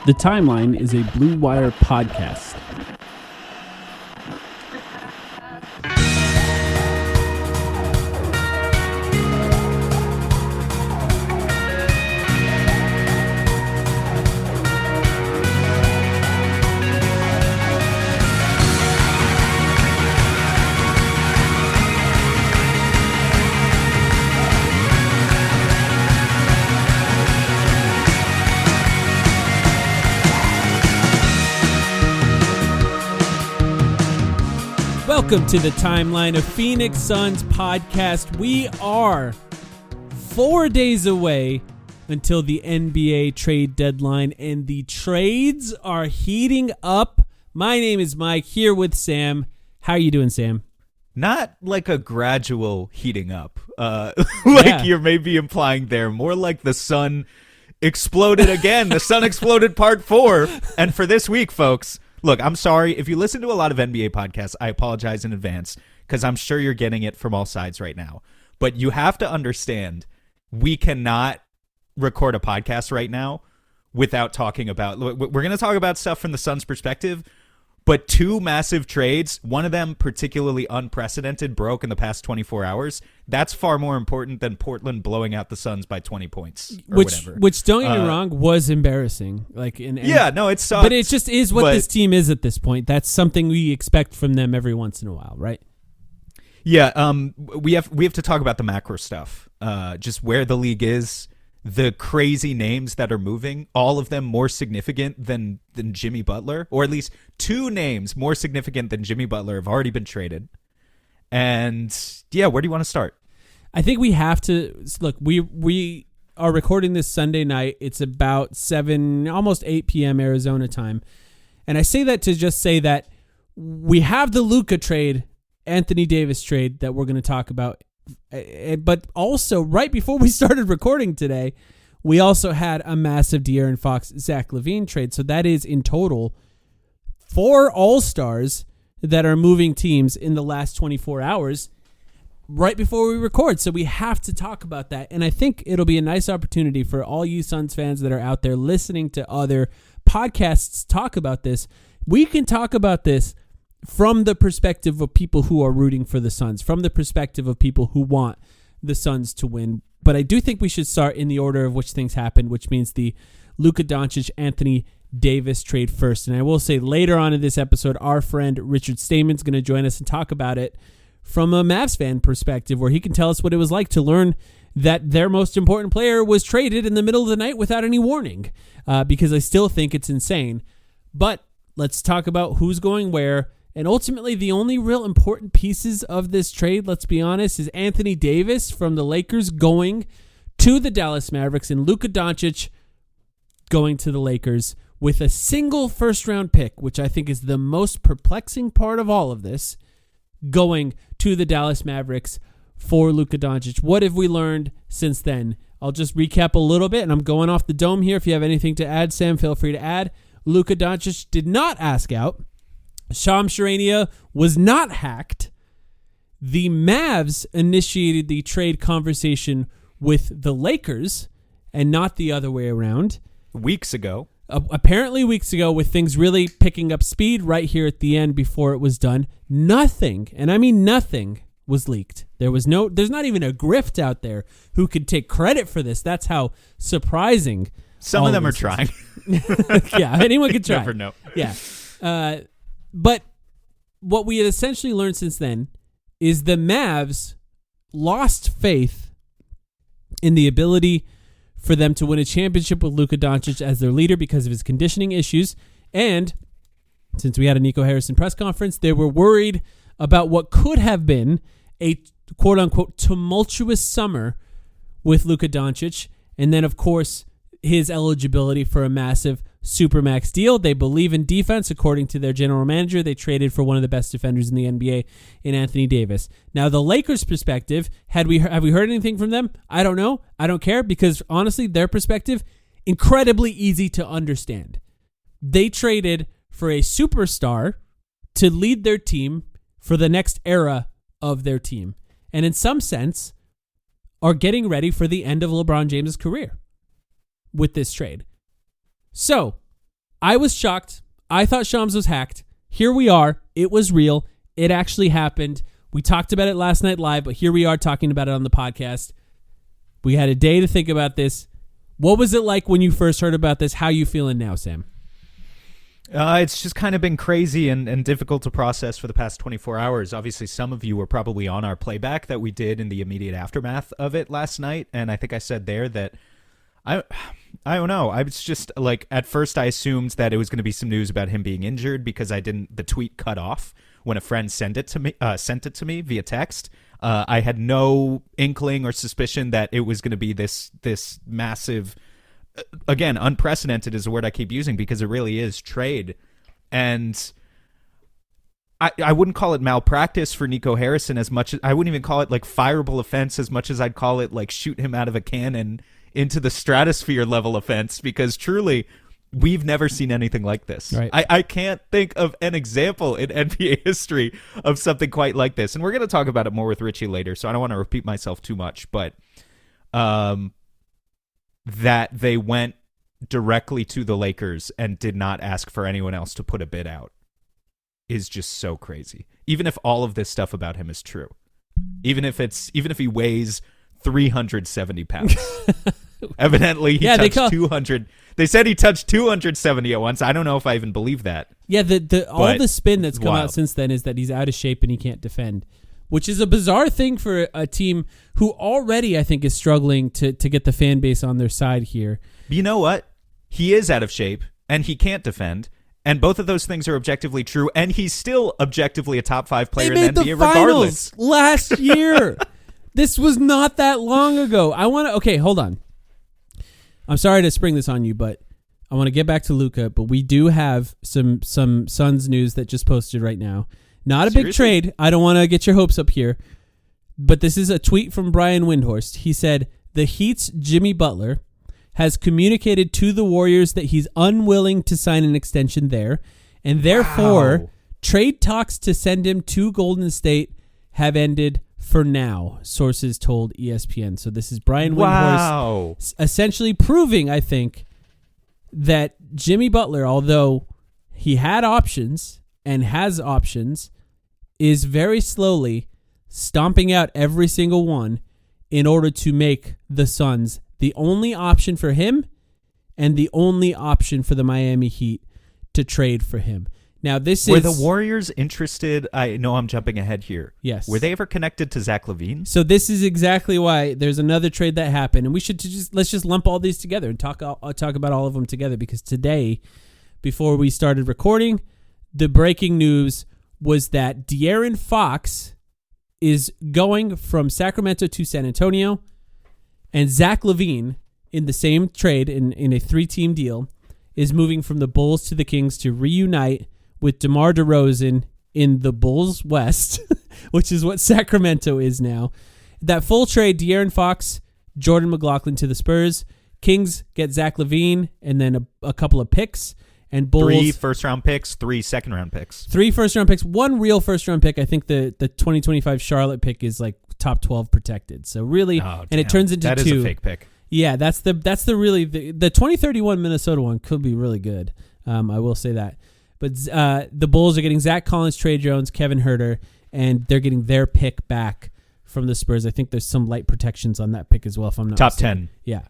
The Timeline is a Blue Wire podcast. Welcome to the Timeline of Phoenix Suns podcast. We are 4 days away until the NBA trade deadline, and the trades are heating up. My name is Mike, here with Sam. How are you doing, Sam? Not like a gradual heating up, like you're maybe implying there. More like the sun exploded again. The sun exploded part 4. And for this week, folks, look, I'm sorry. If you listen to a lot of NBA podcasts, I apologize in advance because I'm sure you're getting it from all sides right now. But you have to understand, we cannot record a podcast right now without talking about, we're going to talk about stuff from the Suns' perspective, but 2 massive trades, one of them particularly unprecedented, broke in the past 24 hours. That's far more important than Portland blowing out the Suns by 20 points or whatever. Which, don't get me wrong, was embarrassing. It sucks. But it just is what this team is at this point. That's something we expect from them every once in a while, right? Yeah, we have to talk about the macro stuff. Just where the league is, the crazy names that are moving, all of them more significant than Jimmy Butler, or at least 2 names more significant than Jimmy Butler have already been traded. And yeah, where do you want to start? I think we have to look. We are recording this Sunday night. It's about 7, almost 8 p.m. Arizona time, and I say that to just say that we have the Luka trade, Anthony Davis trade that we're going to talk about. But also, right before we started recording today, we also had a massive De'Aaron Fox, Zach Lavine trade. So that is in total 4 All-Stars that are moving teams in the last 24 hours right before we record. So we have to talk about that. And I think it'll be a nice opportunity for all you Suns fans that are out there listening to other podcasts talk about this. We can talk about this from the perspective of people who are rooting for the Suns, from the perspective of people who want the Suns to win. But I do think we should start in the order of which things happened, which means the Luka Doncic, Anthony Davis trade first. And I will say later on in this episode, our friend Richard Stayman is going to join us and talk about it from a Mavs fan perspective, where he can tell us what it was like to learn that their most important player was traded in the middle of the night without any warning, because I still think it's insane. But let's talk about who's going where. And ultimately, the only real important pieces of this trade, let's be honest, is Anthony Davis from the Lakers going to the Dallas Mavericks and Luka Doncic going to the Lakers with a single first-round pick, which I think is the most perplexing part of all of this, going to the Dallas Mavericks for Luka Doncic. What have we learned since then? I'll just recap a little bit, and I'm going off the dome here. If you have anything to add, Sam, feel free to add. Luka Doncic did not ask out. Shams Charania was not hacked. The Mavs initiated the trade conversation with the Lakers and not the other way around. Weeks ago. Apparently weeks ago, with things really picking up speed right here at the end before it was done. Nothing, and I mean nothing, was leaked. There's not even a grift out there who could take credit for this. That's how surprising. Some of them are trying. Yeah, anyone could try. Never know. Yeah. But what we had essentially learned since then is the Mavs lost faith in the ability for them to win a championship with Luka Doncic as their leader because of his conditioning issues. And since we had a Nico Harrison press conference, they were worried about what could have been a quote-unquote tumultuous summer with Luka Doncic. And then, of course, his eligibility for a massive Supermax deal. They believe in defense, according to their general manager. They traded for one of the best defenders in the NBA in Anthony Davis. Now, the Lakers' perspective, have we heard anything from them? I don't know. I don't care, because honestly, their perspective, incredibly easy to understand. They traded for a superstar to lead their team for the next era of their team, and in some sense are getting ready for the end of LeBron James' career with this trade. So, I was shocked. I thought Shams was hacked. Here we are. It was real. It actually happened. We talked about it last night live, but here we are talking about it on the podcast. We had a day to think about this. What was it like when you first heard about this? How you feeling now, Sam? It's just kind of been crazy and difficult to process for the past 24 hours. Obviously, some of you were probably on our playback that we did in the immediate aftermath of it last night, and I think I said there that I don't know. I was just like, at first I assumed that it was going to be some news about him being injured because the tweet cut off when a friend sent it to me via text. I had no inkling or suspicion that it was going to be this massive, again, unprecedented is a word I keep using because it really is, trade. And I wouldn't call it malpractice for Nico Harrison as much as I wouldn't even call it like fireable offense as much as I'd call it like shoot him out of a cannon into the stratosphere level offense, because truly we've never seen anything like this. Right. I can't think of an example in NBA history of something quite like this. And we're going to talk about it more with Richie later, so I don't want to repeat myself too much. But that they went directly to the Lakers and did not ask for anyone else to put a bid out is just so crazy. Even if all of this stuff about him is true. Even if he weighs 370 pounds. Evidently, he touched 200. They said he touched 270 at once. I don't know if I even believe that. Yeah, all the spin that's come out since then is that he's out of shape and he can't defend, which is a bizarre thing for a team who already, I think, is struggling to get the fan base on their side here. But you know what? He is out of shape and he can't defend. And both of those things are objectively true. And he's still objectively a top 5 player in the NBA regardless. Last year. This was not that long ago. Okay, hold on. I'm sorry to spring this on you, but I want to get back to Luka, but we do have some Suns news that just posted right now. Not a big trade. I don't want to get your hopes up here, but this is a tweet from Brian Windhorst. He said, the Heat's Jimmy Butler has communicated to the Warriors that he's unwilling to sign an extension there, and therefore trade talks to send him to Golden State have ended for now, sources told ESPN. So this is Brian Windhorst essentially proving, I think, that Jimmy Butler, although he had options and has options, is very slowly stomping out every single one in order to make the Suns the only option for him and the only option for the Miami Heat to trade for him. Now, were the Warriors interested? I know I'm jumping ahead here. Yes. Were they ever connected to Zach Lavine? So this is exactly why there's another trade that happened, and we should let's just lump all these together and talk about all of them together, because today, before we started recording, the breaking news was that De'Aaron Fox is going from Sacramento to San Antonio, and Zach Lavine, in the same trade, in a 3-team deal, is moving from the Bulls to the Kings to reunite with DeMar DeRozan in the Bulls West, which is what Sacramento is now. That full trade, De'Aaron Fox, Jordan McLaughlin to the Spurs. Kings get Zach Lavine and then a couple of picks. And Bulls, 3 first-round picks, 3 second-round picks. 3 first-round picks, 1 real first-round pick. I think the 2025 Charlotte pick is like top 12 protected. So really, and it turns into 2. That is a fake pick. Yeah, that's the 2031 Minnesota one could be really good. I will say that. But the Bulls are getting Zach Collins, Trey Jones, Kevin Huerter, and they're getting their pick back from the Spurs. I think there's some light protections on that pick as well, if I'm not top mistaken. 10. Yeah.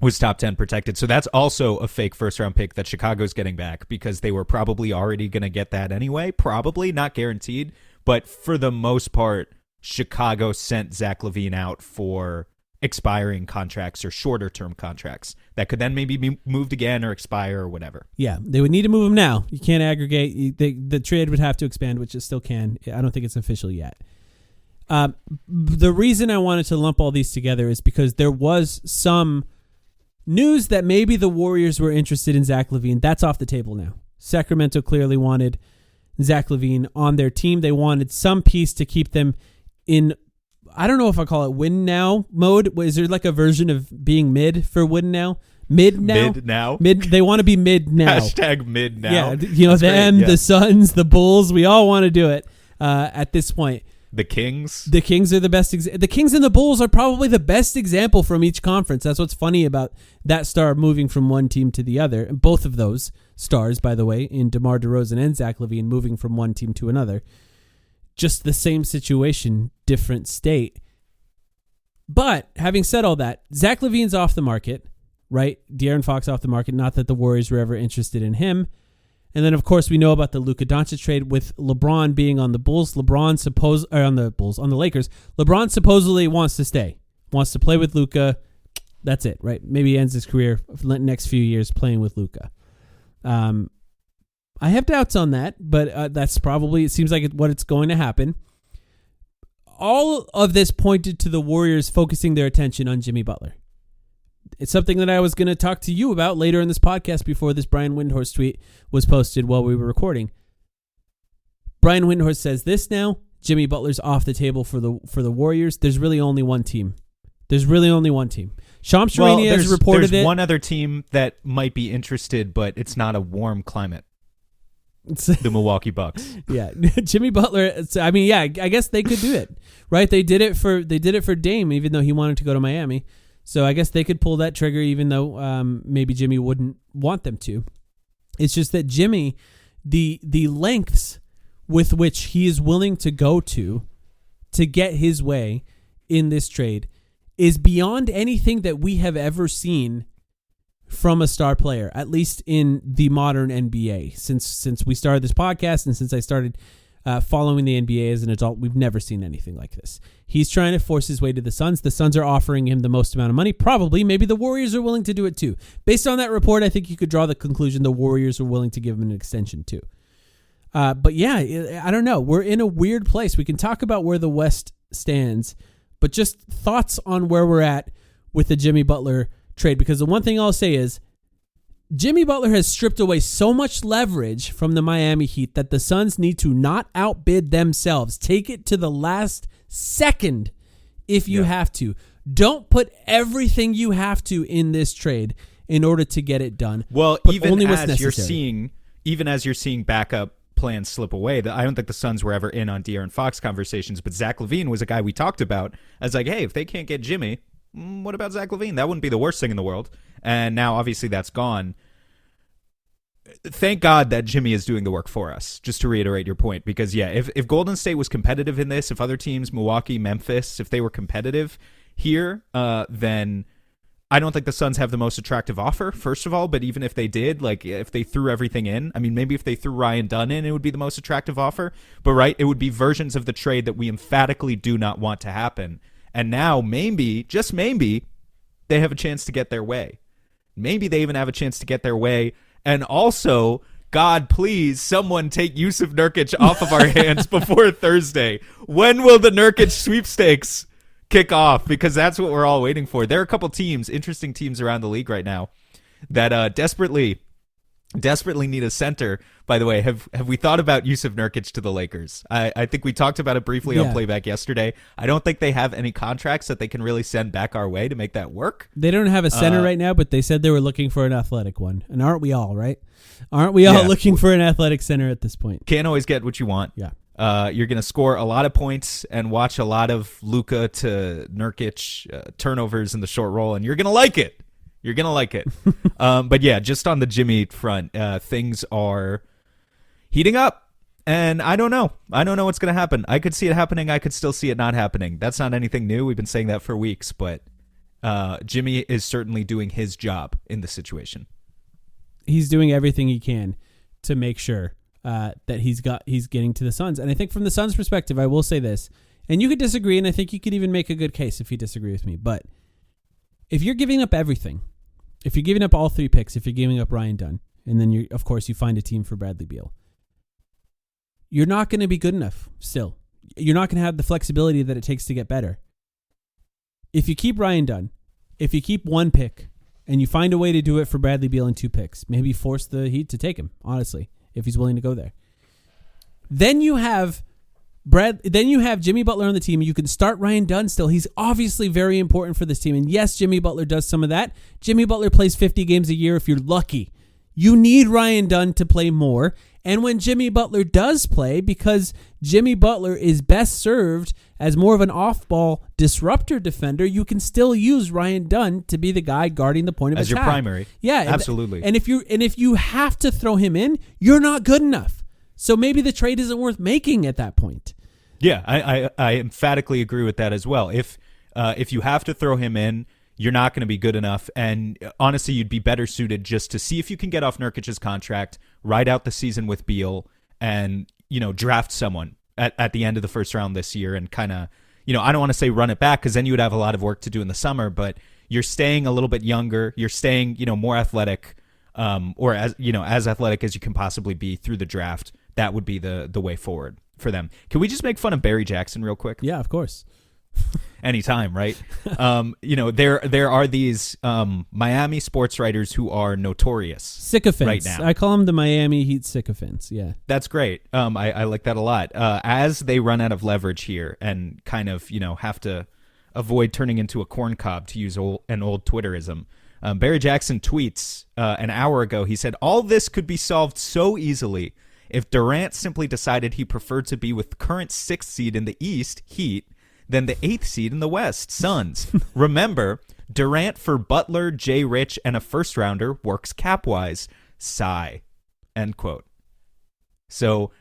Was top 10 protected. So that's also a fake first-round pick that Chicago's getting back, because they were probably already going to get that anyway. Probably, not guaranteed. But for the most part, Chicago sent Zach Lavine out for expiring contracts or shorter-term contracts that could then maybe be moved again or expire or whatever. Yeah, they would need to move him now. You can't aggregate. The trade would have to expand, which it still can. I don't think it's official yet. The reason I wanted to lump all these together is because there was some news that maybe the Warriors were interested in Zach Lavine. That's off the table now. Sacramento clearly wanted Zach Lavine on their team. They wanted some piece to keep them in, I don't know if I call it win now mode. Is there like a version of being mid for win now? Mid now? Mid now? They want to be mid now. Hashtag mid now. Yeah, you know, the Suns, the Bulls, we all want to do it at this point. The Kings. The Kings are the best. The Kings and the Bulls are probably the best example from each conference. That's what's funny about that star moving from one team to the other. And both of those stars, by the way, in DeMar DeRozan and Zach Lavine, moving from one team to another. Just the same situation, different state. But having said all that, Zach Lavine's off the market, right? De'Aaron Fox off the market. Not that the Warriors were ever interested in him. And then, of course, we know about the Luka Doncic trade with LeBron being on the Bulls. on the Lakers. LeBron supposedly wants to stay, wants to play with Luka. That's it, right? Maybe he ends his career next few years playing with Luka. I have doubts on that, but that's probably, it seems like what it's going to happen. All of this pointed to the Warriors focusing their attention on Jimmy Butler. It's something that I was going to talk to you about later in this podcast before this Brian Windhorst tweet was posted while we were recording. Brian Windhorst says this now, Jimmy Butler's off the table for the Warriors. There's really only one team. Shams Charania has reported there's it. One other team that might be interested, but it's not a warm climate. The Milwaukee Bucks. Yeah, Jimmy Butler. I mean, yeah, I guess they could do it, right? They did it for Dame, even though he wanted to go to Miami. So I guess they could pull that trigger, even though maybe Jimmy wouldn't want them to. It's just that Jimmy, the lengths with which he is willing to go to get his way in this trade is beyond anything that we have ever seen from a star player, at least in the modern NBA. Since we started this podcast and since I started following the NBA as an adult, we've never seen anything like this. He's trying to force his way to the Suns. The Suns are offering him the most amount of money. Probably, maybe the Warriors are willing to do it too. Based on that report, I think you could draw the conclusion the Warriors are willing to give him an extension too. But yeah, I don't know. We're in a weird place. We can talk about where the West stands, but just thoughts on where we're at with the Jimmy Butler trade. Because the one thing I'll say is Jimmy Butler has stripped away so much leverage from the Miami Heat that the Suns need to not outbid themselves. Take it to the last second if you have to. Don't put everything you have to in this trade in order to get it done. Well, but even only as you're seeing backup plans slip away, I don't think the Suns were ever in on De'Aaron Fox conversations, but Zach Lavine was a guy we talked about as like, hey, if they can't get Jimmy, what about Zach Lavine? That wouldn't be the worst thing in the world. And now obviously that's gone. Thank God that Jimmy is doing the work for us, just to reiterate your point. Because, yeah, if Golden State was competitive in this, if other teams, Milwaukee, Memphis, if they were competitive here, then I don't think the Suns have the most attractive offer, first of all. But even if they did, like if they threw everything in, I mean, maybe if they threw Ryan Dunn in, it would be the most attractive offer. But, right, it would be versions of the trade that we emphatically do not want to happen. And now maybe, just maybe, they have a chance to get their way. Maybe they even have a chance to get their way. And also, God, please, someone take Yusuf Nurkic off of our hands before Thursday. When will the Nurkic sweepstakes kick off? Because that's what we're all waiting for. There are a couple teams, interesting teams around the league right now that desperately need a center. By the way, have we thought about Yusuf Nurkic to the Lakers? I think we talked about it briefly on Playback yesterday. I don't think they have any contracts that they can really send back our way to make that work. They don't have a center right now, but they said they were looking for an athletic one. And aren't we all, right? Aren't we all looking for an athletic center at this point? Can't always get what you want. Yeah. You're going to score a lot of points and watch a lot of Luka to Nurkic turnovers in the short roll, and you're going to like it. You're going to like it. But yeah, just on the Jimmy front, things are heating up. And I don't know. I don't know what's going to happen. I could see it happening. I could still see it not happening. That's not anything new. We've been saying that for weeks. But Jimmy is certainly doing his job in the situation. He's doing everything he can to make sure that he's getting to the Suns. And I think from the Suns' perspective, I will say this. And you could disagree, and I think you could even make a good case if you disagree with me. But if you're giving up everything, if you're giving up all 3 picks, if you're giving up Ryan Dunn, and then you find a team for Bradley Beal, you're not going to be good enough still. You're not going to have the flexibility that it takes to get better. If you keep Ryan Dunn, if you keep 1 pick, and you find a way to do it for Bradley Beal and 2 picks, maybe force the Heat to take him, honestly, if he's willing to go there. Then you have Jimmy Butler on the team. You can start Ryan Dunn still. He's obviously very important for this team. And yes, Jimmy Butler does some of that. Jimmy Butler plays 50 games a year if you're lucky. You need Ryan Dunn to play more. and when Jimmy Butler does play, because Jimmy Butler is best served as more of an off-ball disruptor defender, you can still use Ryan Dunn to be the guy guarding the point of as attack. your primary. Yeah, absolutely. And if you have to throw him in, you're not good enough. So maybe the trade isn't worth making at that point. Yeah, I emphatically agree with that as well. If you have to throw him in, you're not going to be good enough. And honestly, you'd be better suited just to see if you can get off Nurkic's contract, ride out the season with Beal, and draft someone at the end of the first round this year, and kind of I don't want to say run it back, because then you would have a lot of work to do in the summer. But you're staying a little bit younger. You're staying more athletic, or as athletic as you can possibly be through the draft. That would be the way forward for them. Can we just make fun of Barry Jackson real quick? Yeah, of course. Anytime, right? There are these Miami sports writers who are notorious sycophants right now. I call them the Miami Heat sycophants. Yeah, that's great. I like that a lot. As they run out of leverage here and kind of have to avoid turning into a corn cob, to use an old Twitterism. Barry Jackson tweets an hour ago. He said, "All this could be solved so easily if Durant simply decided he preferred to be with the current 6th seed in the East, Heat, than the 8th seed in the West, Suns. Remember, Durant for Butler, Jay Rich, and a first-rounder works cap-wise. Sigh." End quote. So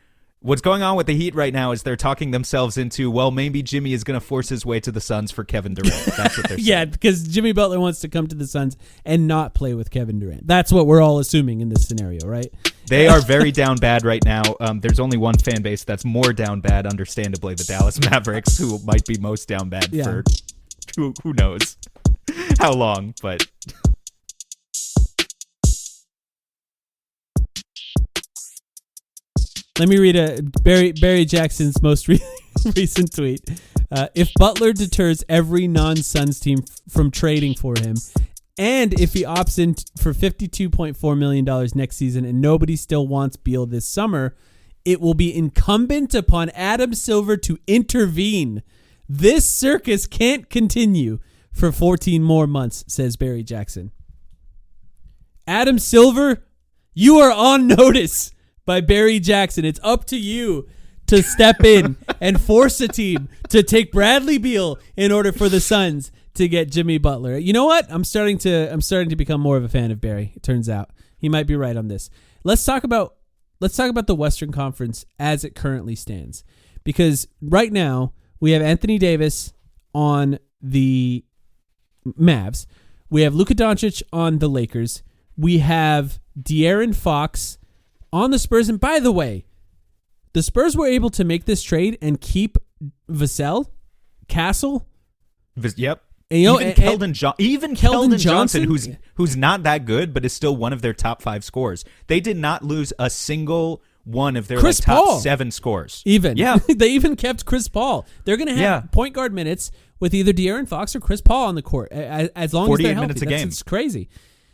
what's going on with the Heat right now is they're talking themselves into, well, maybe Jimmy is going to force his way to the Suns for Kevin Durant. That's what they're saying. Yeah, because Jimmy Butler wants to come to the Suns and not play with Kevin Durant. That's what we're all assuming in this scenario, right? They are very down bad right now. There's only one fan base that's more down bad, understandably, the Dallas Mavericks, who might be most down bad for who knows how long, but... Let me read Barry Jackson's most recent tweet. If Butler deters every non-Suns team from trading for him, and if he opts in for $52.4 million next season and nobody still wants Beal this summer, it will be incumbent upon Adam Silver to intervene. This circus can't continue for 14 more months, says Barry Jackson. Adam Silver, you are on notice by Barry Jackson. It's up to you to step in and force a team to take Bradley Beal in order for the Suns to get Jimmy Butler. You know what? I'm starting to become more of a fan of Barry. It turns out he might be right on this. Let's talk about the Western Conference as it currently stands, because right now we have Anthony Davis on the Mavs, we have Luka Doncic on the Lakers, we have De'Aaron Fox on the Spurs, and by the way, the Spurs were able to make this trade and keep Vassell, Castle. Yep. And, even Keldon Johnson, who's not that good, but is still one of their top 5 scorers. They did not lose a single one of their top 7 scores. They even kept Chris Paul. They're going to have point guard minutes with either De'Aaron Fox or Chris Paul on the court as long as they're healthy. Minutes a game. It's crazy.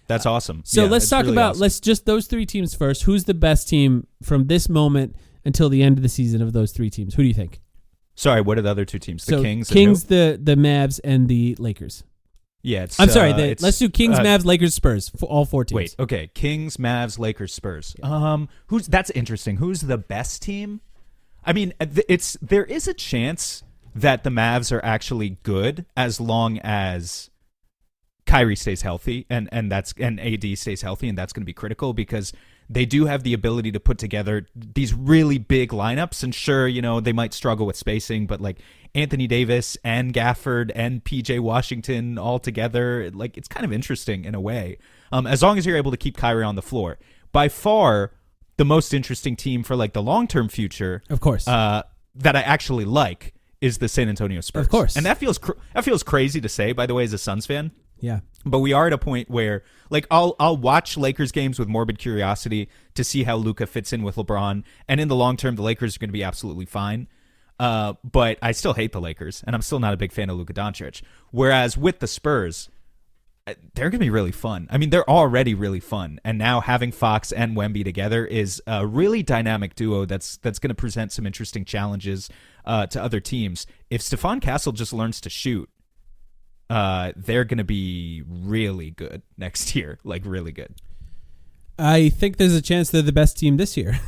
That's awesome. So let's talk about let's just those 3 teams first. Who's the best team from this moment until the end of the season of those 3 teams? Who do you think? Sorry, what are the other 2 teams? The Kings? The Mavs, and the Lakers. Yeah, I'm sorry. Let's do Kings, Mavs, Lakers, Spurs. For all 4 teams. Wait, okay. Kings, Mavs, Lakers, Spurs. Yeah. That's interesting. Who's the best team? I mean, there is a chance that the Mavs are actually good as long as Kyrie stays healthy and AD stays healthy, and that's going to be critical because they do have the ability to put together these really big lineups. And sure, they might struggle with spacing, but like Anthony Davis and Gafford and PJ Washington all together, like it's kind of interesting in a way. As long as you're able to keep Kyrie on the floor. By far, the most interesting team for like the long-term future, of course, that I actually like is the San Antonio Spurs. Of course. And that feels crazy to say, by the way, as a Suns fan. Yeah. But we are at a point where, like, I'll watch Lakers games with morbid curiosity to see how Luka fits in with LeBron. And in the long term, the Lakers are going to be absolutely fine. But I still hate the Lakers, and I'm still not a big fan of Luka Doncic. Whereas with the Spurs, they're going to be really fun. I mean, they're already really fun. And now having Fox and Wemby together is a really dynamic duo that's going to present some interesting challenges to other teams. If Stephon Castle just learns to shoot, they're going to be really good next year, like really good. I think there's a chance they're the best team this year.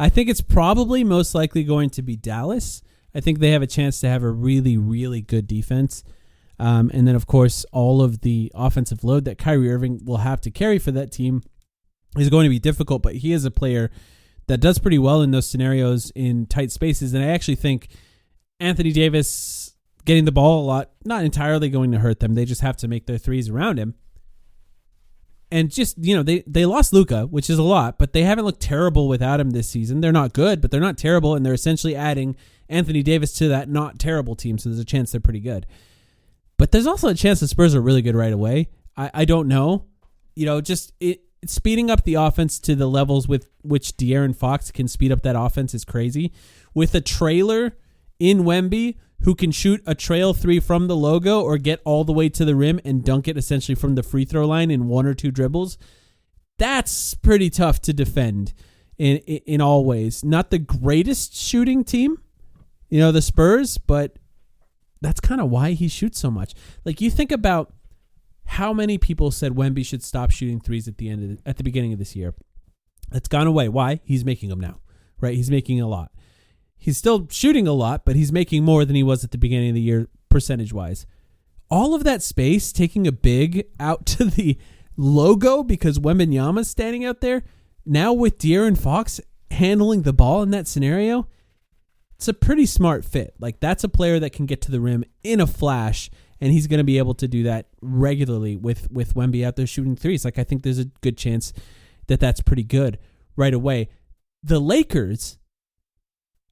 I think it's probably most likely going to be Dallas. I think they have a chance to have a really, really good defense. And then, of course, all of the offensive load that Kyrie Irving will have to carry for that team is going to be difficult. But he is a player that does pretty well in those scenarios in tight spaces. And I actually think Anthony Davis getting the ball a lot, not entirely going to hurt them. They just have to make their threes around him. And just, they lost Luka, which is a lot, but they haven't looked terrible without him this season. They're not good, but they're not terrible, and they're essentially adding Anthony Davis to that not terrible team, so there's a chance they're pretty good. But there's also a chance the Spurs are really good right away. I don't know. Just speeding up the offense to the levels with which De'Aaron Fox can speed up that offense is crazy. With a trailer in Wemby who can shoot a trail three from the logo or get all the way to the rim and dunk it essentially from the free throw line in one or two dribbles, that's pretty tough to defend in all ways. Not the greatest shooting team, the Spurs, but that's kind of why he shoots so much. Like, you think about how many people said Wemby should stop shooting threes at the beginning of this year. That's gone away. Why? He's making them now, right? He's making a lot. He's still shooting a lot, but he's making more than he was at the beginning of the year, percentage-wise. All of that space, taking a big out to the logo because Wembanyama's standing out there, now with De'Aaron Fox handling the ball in that scenario, it's a pretty smart fit. Like, that's a player that can get to the rim in a flash, and he's going to be able to do that regularly with Wemby out there shooting threes. Like, I think there's a good chance that that's pretty good right away. The Lakers,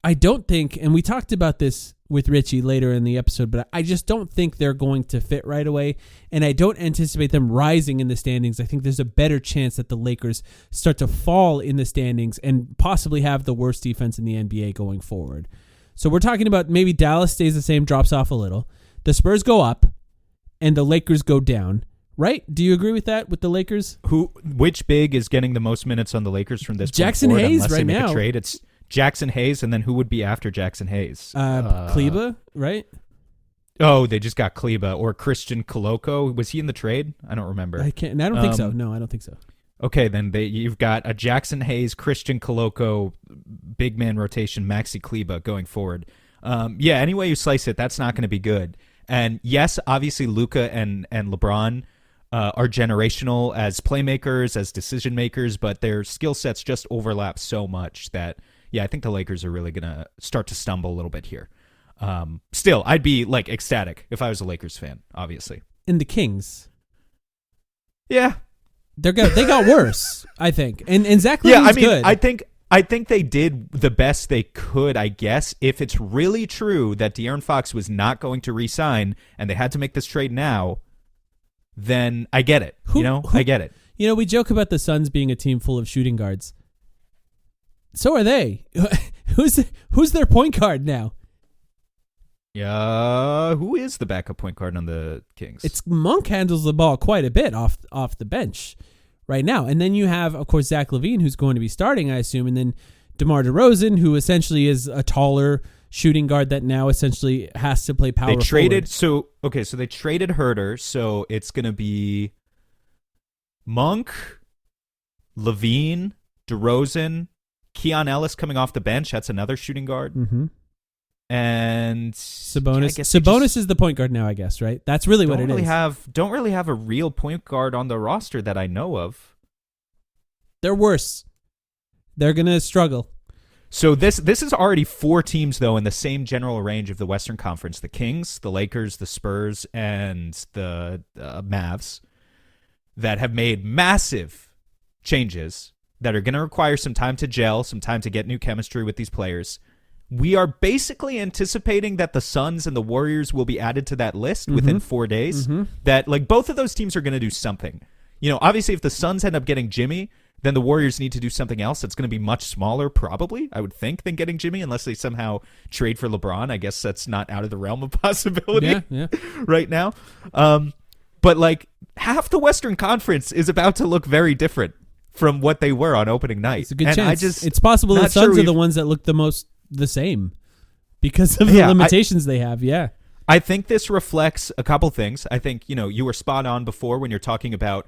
I don't think, and we talked about this with Richie later in the episode, but I just don't think they're going to fit right away, and I don't anticipate them rising in the standings. I think there's a better chance that the Lakers start to fall in the standings and possibly have the worst defense in the NBA going forward. So we're talking about maybe Dallas stays the same, drops off a little. The Spurs go up, and the Lakers go down. Right? Do you agree with that, with the Lakers? Which big is getting the most minutes on the Lakers from this Jackson point forward, Hayes unless right they make now. a trade? It's Jackson Hayes, and then who would be after Jackson Hayes? Kleba, right? Oh, they just got Kleba or Christian Koloko. Was he in the trade? I don't remember. I don't think so. No, I don't think so. Okay, then you've got a Jackson Hayes, Christian Koloko, big man rotation, Maxi Kleba going forward. Any way you slice it, that's not going to be good. And yes, obviously Luka and LeBron are generational as playmakers, as decision makers, but their skill sets just overlap so much that, I think the Lakers are really going to start to stumble a little bit here. Still, I'd be ecstatic if I was a Lakers fan, obviously. And the Kings. Yeah. They got worse, I think. And Zach Lavine's good. I think they did the best they could, I guess. If it's really true that De'Aaron Fox was not going to re-sign and they had to make this trade now, then I get it. I get it. We joke about the Suns being a team full of shooting guards. So are they. Who's their point guard now? Yeah, who is the backup point guard on the Kings? It's Monk handles the ball quite a bit off the bench right now. And then you have, of course, Zach Lavine, who's going to be starting, I assume, and then DeMar DeRozan, who essentially is a taller shooting guard that now essentially has to play power forward. So they traded Herter, so it's going to be Monk, Lavine, DeRozan, Keon Ellis coming off the bench. That's another shooting guard. Mm-hmm. And Sabonis. Sabonis is the point guard now, I guess, right? That's really what it is. Don't really have a real point guard on the roster that I know of. They're worse. They're going to struggle. So this is already 4 teams, though, in the same general range of the Western Conference. The Kings, the Lakers, the Spurs, and the Mavs that have made massive changes that are going to require some time to gel, some time to get new chemistry with these players. We are basically anticipating that the Suns and the Warriors will be added to that list within 4 days. Mm-hmm. That both of those teams are going to do something. Obviously, if the Suns end up getting Jimmy, then the Warriors need to do something else that's going to be much smaller, probably, I would think, than getting Jimmy, unless they somehow trade for LeBron. I guess that's not out of the realm of possibility right now. But half the Western Conference is about to look very different from what they were on opening night. It's a good chance. It's possible the Suns are the ones that look the same because of the limitations they have. Yeah. I think this reflects a couple things. I think, you were spot on before when you're talking about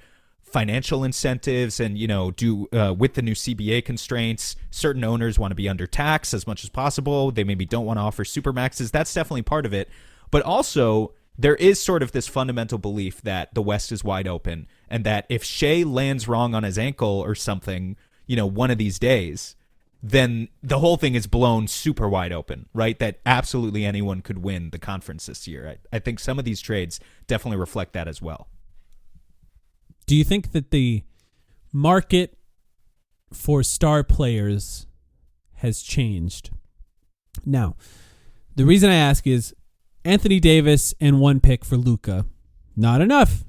financial incentives and, do with the new CBA constraints, certain owners want to be under tax as much as possible. They maybe don't want to offer supermaxes. That's definitely part of it. But also, there is sort of this fundamental belief that the West is wide open and that if Shea lands wrong on his ankle or something, one of these days, then the whole thing is blown super wide open, right? That absolutely anyone could win the conference this year. I think some of these trades definitely reflect that as well. Do you think that the market for star players has changed? Now, the reason I ask is Anthony Davis and 1 pick for Luka, not enough.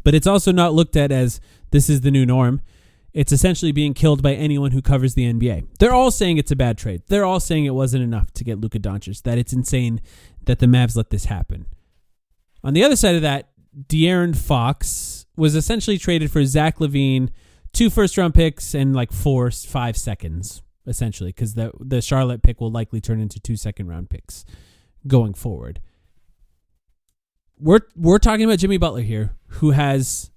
But it's also not looked at as this is the new norm. It's essentially being killed by anyone who covers the NBA. They're all saying it's a bad trade. They're all saying it wasn't enough to get Luka Doncic, that it's insane that the Mavs let this happen. On the other side of that, De'Aaron Fox was essentially traded for Zach Lavine, 2 first-round picks, and 5 seconds, essentially, because the Charlotte pick will likely turn into 2 second-round picks going forward. We're talking about Jimmy Butler here, who has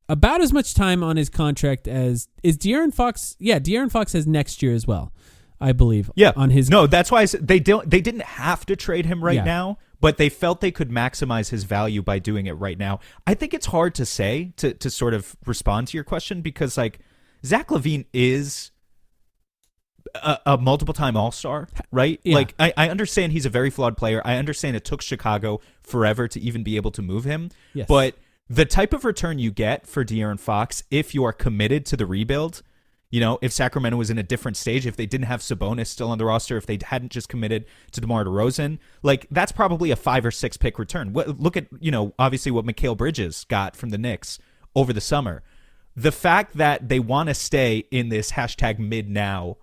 about as much time on his contract as is De'Aaron Fox. Yeah, De'Aaron Fox has next year as well, I believe. Yeah, on his that's why I said they didn't have to trade him right now, but they felt they could maximize his value by doing it right now. I think it's hard to say to sort of respond to your question because Zach Lavine is a multiple-time All-Star, right? Yeah. I understand he's a very flawed player. I understand it took Chicago forever to even be able to move him. Yes. But the type of return you get for De'Aaron Fox, if you are committed to the rebuild, if Sacramento was in a different stage, if they didn't have Sabonis still on the roster, if they hadn't just committed to DeMar DeRozan, that's probably a 5 or 6 pick return. Look at, obviously what Mikal Bridges got from the Knicks over the summer. The fact that they want to stay in this #mid-now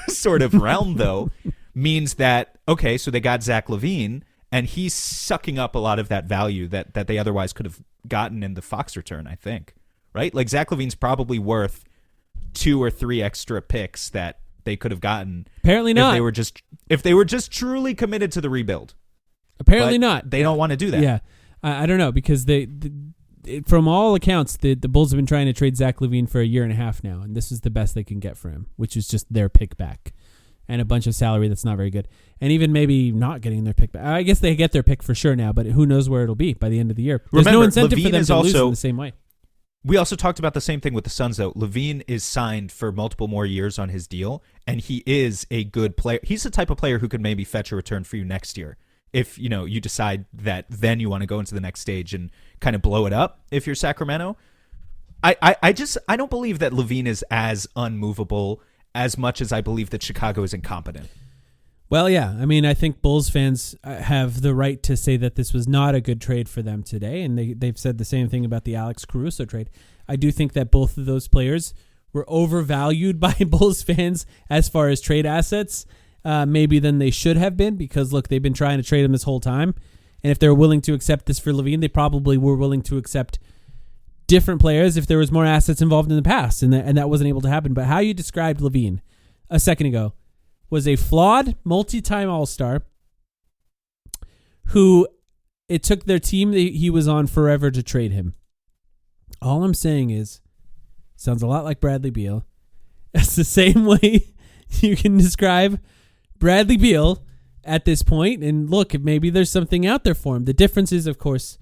sort of realm, though, means that, okay, so they got Zach Lavine, and he's sucking up a lot of that value that they otherwise could have gotten in the Fox return, I think, right? Zach Lavine's probably worth 2 or 3 extra picks that they could have gotten. Apparently not. If they were just truly committed to the rebuild. Apparently not. They don't want to do that. Yeah, I don't know because from all accounts, the Bulls have been trying to trade Zach Lavine for a year and a half now, and this is the best they can get for him, which is just their pick back and a bunch of salary that's not very good, and even maybe not getting their pick back. I guess they get their pick for sure now, but who knows where it'll be by the end of the year. There's no incentive for them to lose in the same way. We also talked about the same thing with the Suns, though. Lavine is signed for multiple more years on his deal, and he is a good player. He's the type of player who could maybe fetch a return for you next year if you decide that then you want to go into the next stage and kind of blow it up if you're Sacramento. I don't believe that Lavine is as unmovable as much as I believe that Chicago is incompetent. Well, yeah. I mean, I think Bulls fans have the right to say that this was not a good trade for them today, and they've said the same thing about the Alex Caruso trade. I do think that both of those players were overvalued by Bulls fans as far as trade assets, maybe than they should have been, because, look, they've been trying to trade him this whole time, and if they're willing to accept this for Lavine, they probably were willing to accept different players if there was more assets involved in the past, and that wasn't able to happen. But how you described Lavine a second ago was a flawed, multi-time All-Star who it took their team that he was on forever to trade him. All I'm saying is, sounds a lot like Bradley Beal. That's the same way you can describe Bradley Beal at this point. And look, maybe there's something out there for him. The difference is, of course,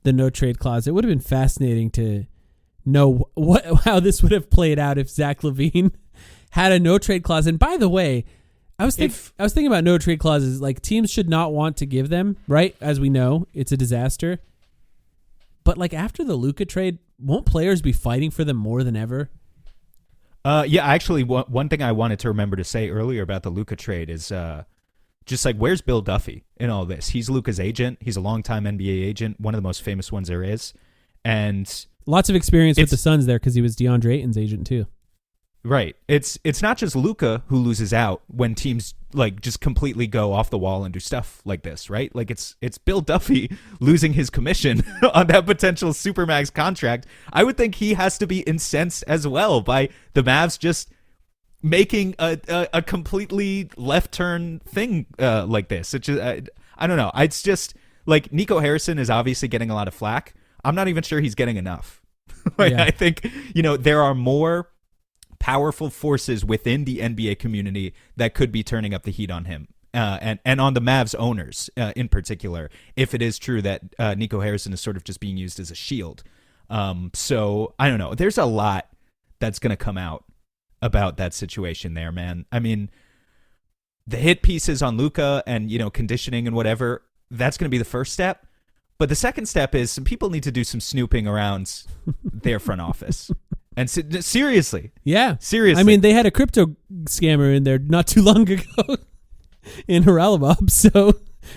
the no-trade clause. It would have been fascinating to know how this would have played out if Zach Lavine had a no-trade clause. And by the way, I was thinking about no-trade clauses. Like, teams should not want to give them, right? As we know, it's a disaster. But after the Luka trade, won't players be fighting for them more than ever? Yeah, actually, one thing I wanted to remember to say earlier about the Luka trade is just where's Bill Duffy in all this? He's Luka's agent. He's a longtime NBA agent, one of the most famous ones there is. And lots of experience with the Suns there because he was DeAndre Ayton's agent too. Right. It's not just Luka who loses out when teams just completely go off the wall and do stuff like this, right? It's Bill Duffy losing his commission on that potential Supermax contract. I would think he has to be incensed as well by the Mavs just making a completely left turn thing like this. It's just, I don't know. It's just Nico Harrison is obviously getting a lot of flack. I'm not even sure he's getting enough. I think, there are more powerful forces within the NBA community that could be turning up the heat on him. And on the Mavs owners in particular, if it is true that Nico Harrison is sort of just being used as a shield. So I don't know. There's a lot that's going to come out about that situation there, man. I mean, the hit pieces on Luka and, conditioning and whatever, that's going to be the first step. But the second step is some people need to do some snooping around their front office. And seriously. Yeah. Seriously. I mean, they had a crypto scammer in there not too long ago. In Haralabob, so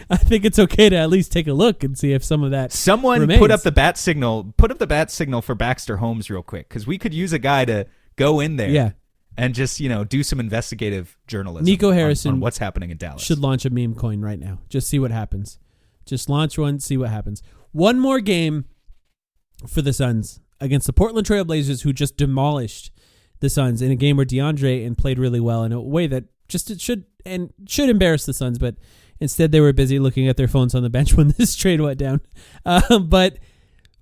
I think it's okay to at least take a look and see if some of that remains. Put up the bat signal for Baxter Holmes real quick, because we could use a guy to go in there and just do some investigative journalism. Nico Harrison on what's happening in Dallas. Should launch a meme coin right now. Just see what happens. Just launch one, see what happens. One more game for the Suns against the Portland Trail Blazers, who just demolished the Suns in a game where DeAndre and played really well in a way that it should embarrass the Suns, but instead they were busy looking at their phones on the bench when this trade went down. But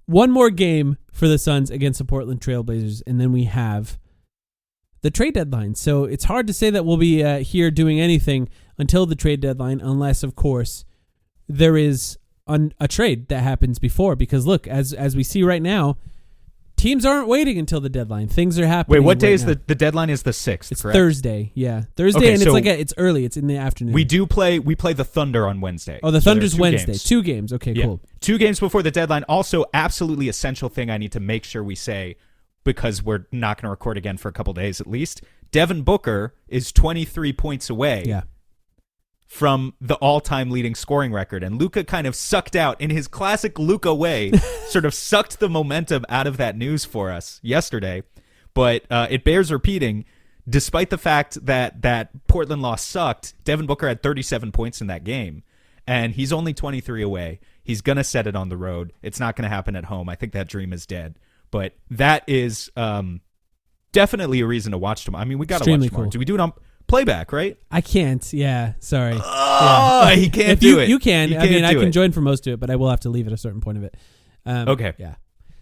one more game for the Suns against the Portland Trail Blazers, and then we have the trade deadline. So it's hard to say that we'll be here doing anything until the trade deadline, unless, of course, there is a trade that happens before. Because look, as we see right now, teams aren't waiting until the deadline. Things are happening. Wait, what day is the deadline? Is the 6th? It's correct? Thursday. Yeah, Thursday, okay, and so it's early. It's in the afternoon. We play the Thunder on Wednesday. Oh, the Thunder's Wednesday. Games. 2 games. Okay, yeah. Cool. 2 games before the deadline. Also, absolutely essential thing I need to make sure we say, because we're not going to record again for a couple days at least. Devin Booker is 23 points away. From the all-time leading scoring record. And Luka kind of sucked out, in his classic Luka way, sort of sucked the momentum out of that news for us yesterday. But it bears repeating, despite the fact that Portland loss sucked, Devin Booker had 37 points in that game. And he's only 23 away. He's going to set it on the road. It's not going to happen at home. I think that dream is dead. But that is definitely a reason to watch tomorrow. I mean, we got to watch tomorrow. Cool. Do we do it on playback, right? I can't. Yeah, sorry. He can't do it. You can. I mean, I can join for most of it, but I will have to leave at a certain point of it. Okay. Yeah.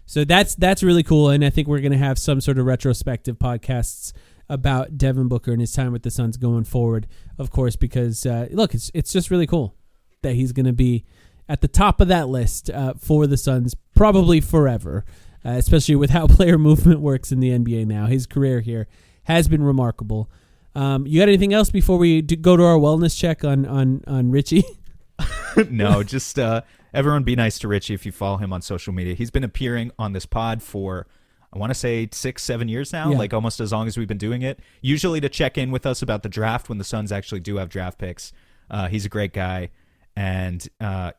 So that's really cool, and I think we're going to have some sort of retrospective podcasts about Devin Booker and his time with the Suns going forward, of course, because look, it's just really cool that he's going to be at the top of that list for the Suns probably forever, especially with how player movement works in the NBA now. His career here has been remarkable. You got anything else before we go to our wellness check on Richie? No, just everyone be nice to Richie if you follow him on social media. He's been appearing on this pod for, I want to say 6-7 years now, like almost as long as we've been doing it, usually to check in with us about the draft when the Suns actually do have draft picks. He's a great guy. And, not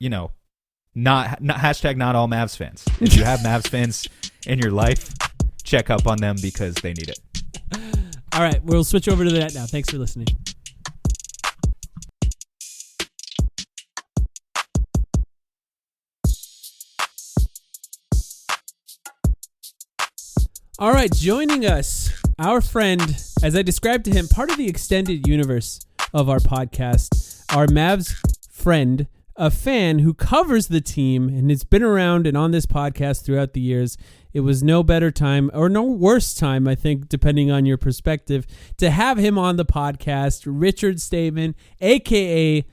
hashtag not all Mavs fans. If you have Mavs fans in your life, check up on them because they need it. All right, we'll switch over to that now. Thanks for listening. All right, joining us, our friend, as I described to him, part of the extended universe of our podcast, our Mavs friend, a fan who covers the team and has been around and on this podcast throughout the years. It was no better time, or no worse time, I think, depending on your perspective, to have him on the podcast, Richard Stayman, a.k.a.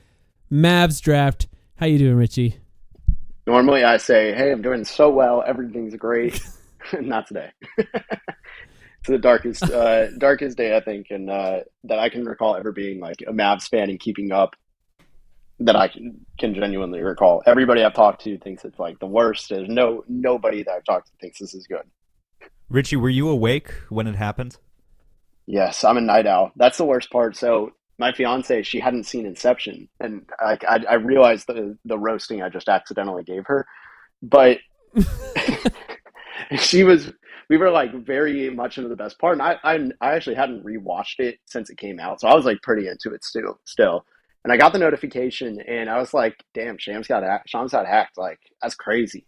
Mavs Draft. How you doing, Richie? Normally I say, hey, I'm doing so well, everything's great. Not today. It's the darkest day, I think, and that I can recall ever being like a Mavs fan and keeping up, that I can genuinely recall. Everybody I've talked to thinks it's like the worst. There's nobody that I've talked to thinks this is good. Richie, were you awake when it happened? Yes, I'm a night owl. That's the worst part. So my fiance, she hadn't seen Inception, and I realized the roasting I just accidentally gave her, but we were like very much into the best part, and I actually hadn't rewatched it since it came out, so I was like pretty into it still. And I got the notification, and I was like, damn, Shams got hacked. Like, that's crazy.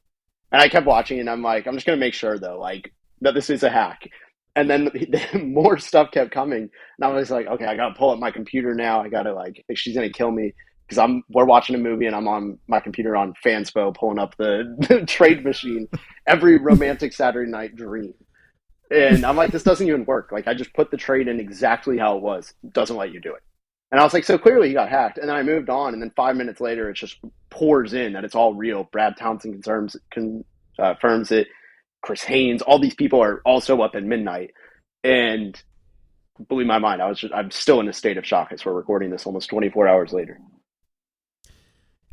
And I kept watching, and I'm like, I'm just going to make sure, though, like, that this is a hack. And then more stuff kept coming. And I was like, okay, I got to pull up my computer now. I got to, like, she's going to kill me. because we're watching a movie and I'm on my computer on Fanspo pulling up the trade machine every romantic Saturday night dream. And I'm like, this doesn't even work. Like, I just put the trade in exactly how it was. It doesn't let you do it. And I was like, so clearly he got hacked. And then I moved on, and then 5 minutes later, it just pours in that it's all real. Brad Townsend confirms it. Chris Haynes, all these people are also up at midnight. And blew my mind. I'm still in a state of shock as we're recording this almost 24 hours later.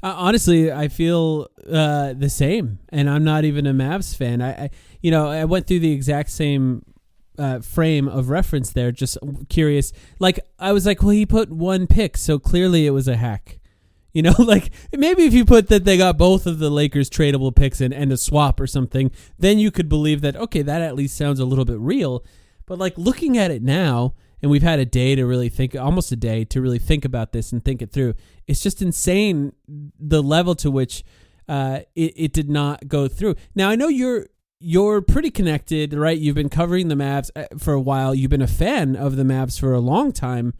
Honestly, I feel the same, and I'm not even a Mavs fan. I went through the exact same frame of reference there. Just curious. Like, I was like, well, he put one pick, so clearly it was a hack. Like, maybe if you put that they got both of the Lakers tradable picks and a swap or something, then you could believe that, okay, that at least sounds a little bit real. But like, looking at it now, and we've had a day to really think, almost a day to really think about this and think it through. It's just insane the level to which it did not go through. Now, I know you're pretty connected, right? You've been covering the Mavs for a while. You've been a fan of the Mavs for a long time.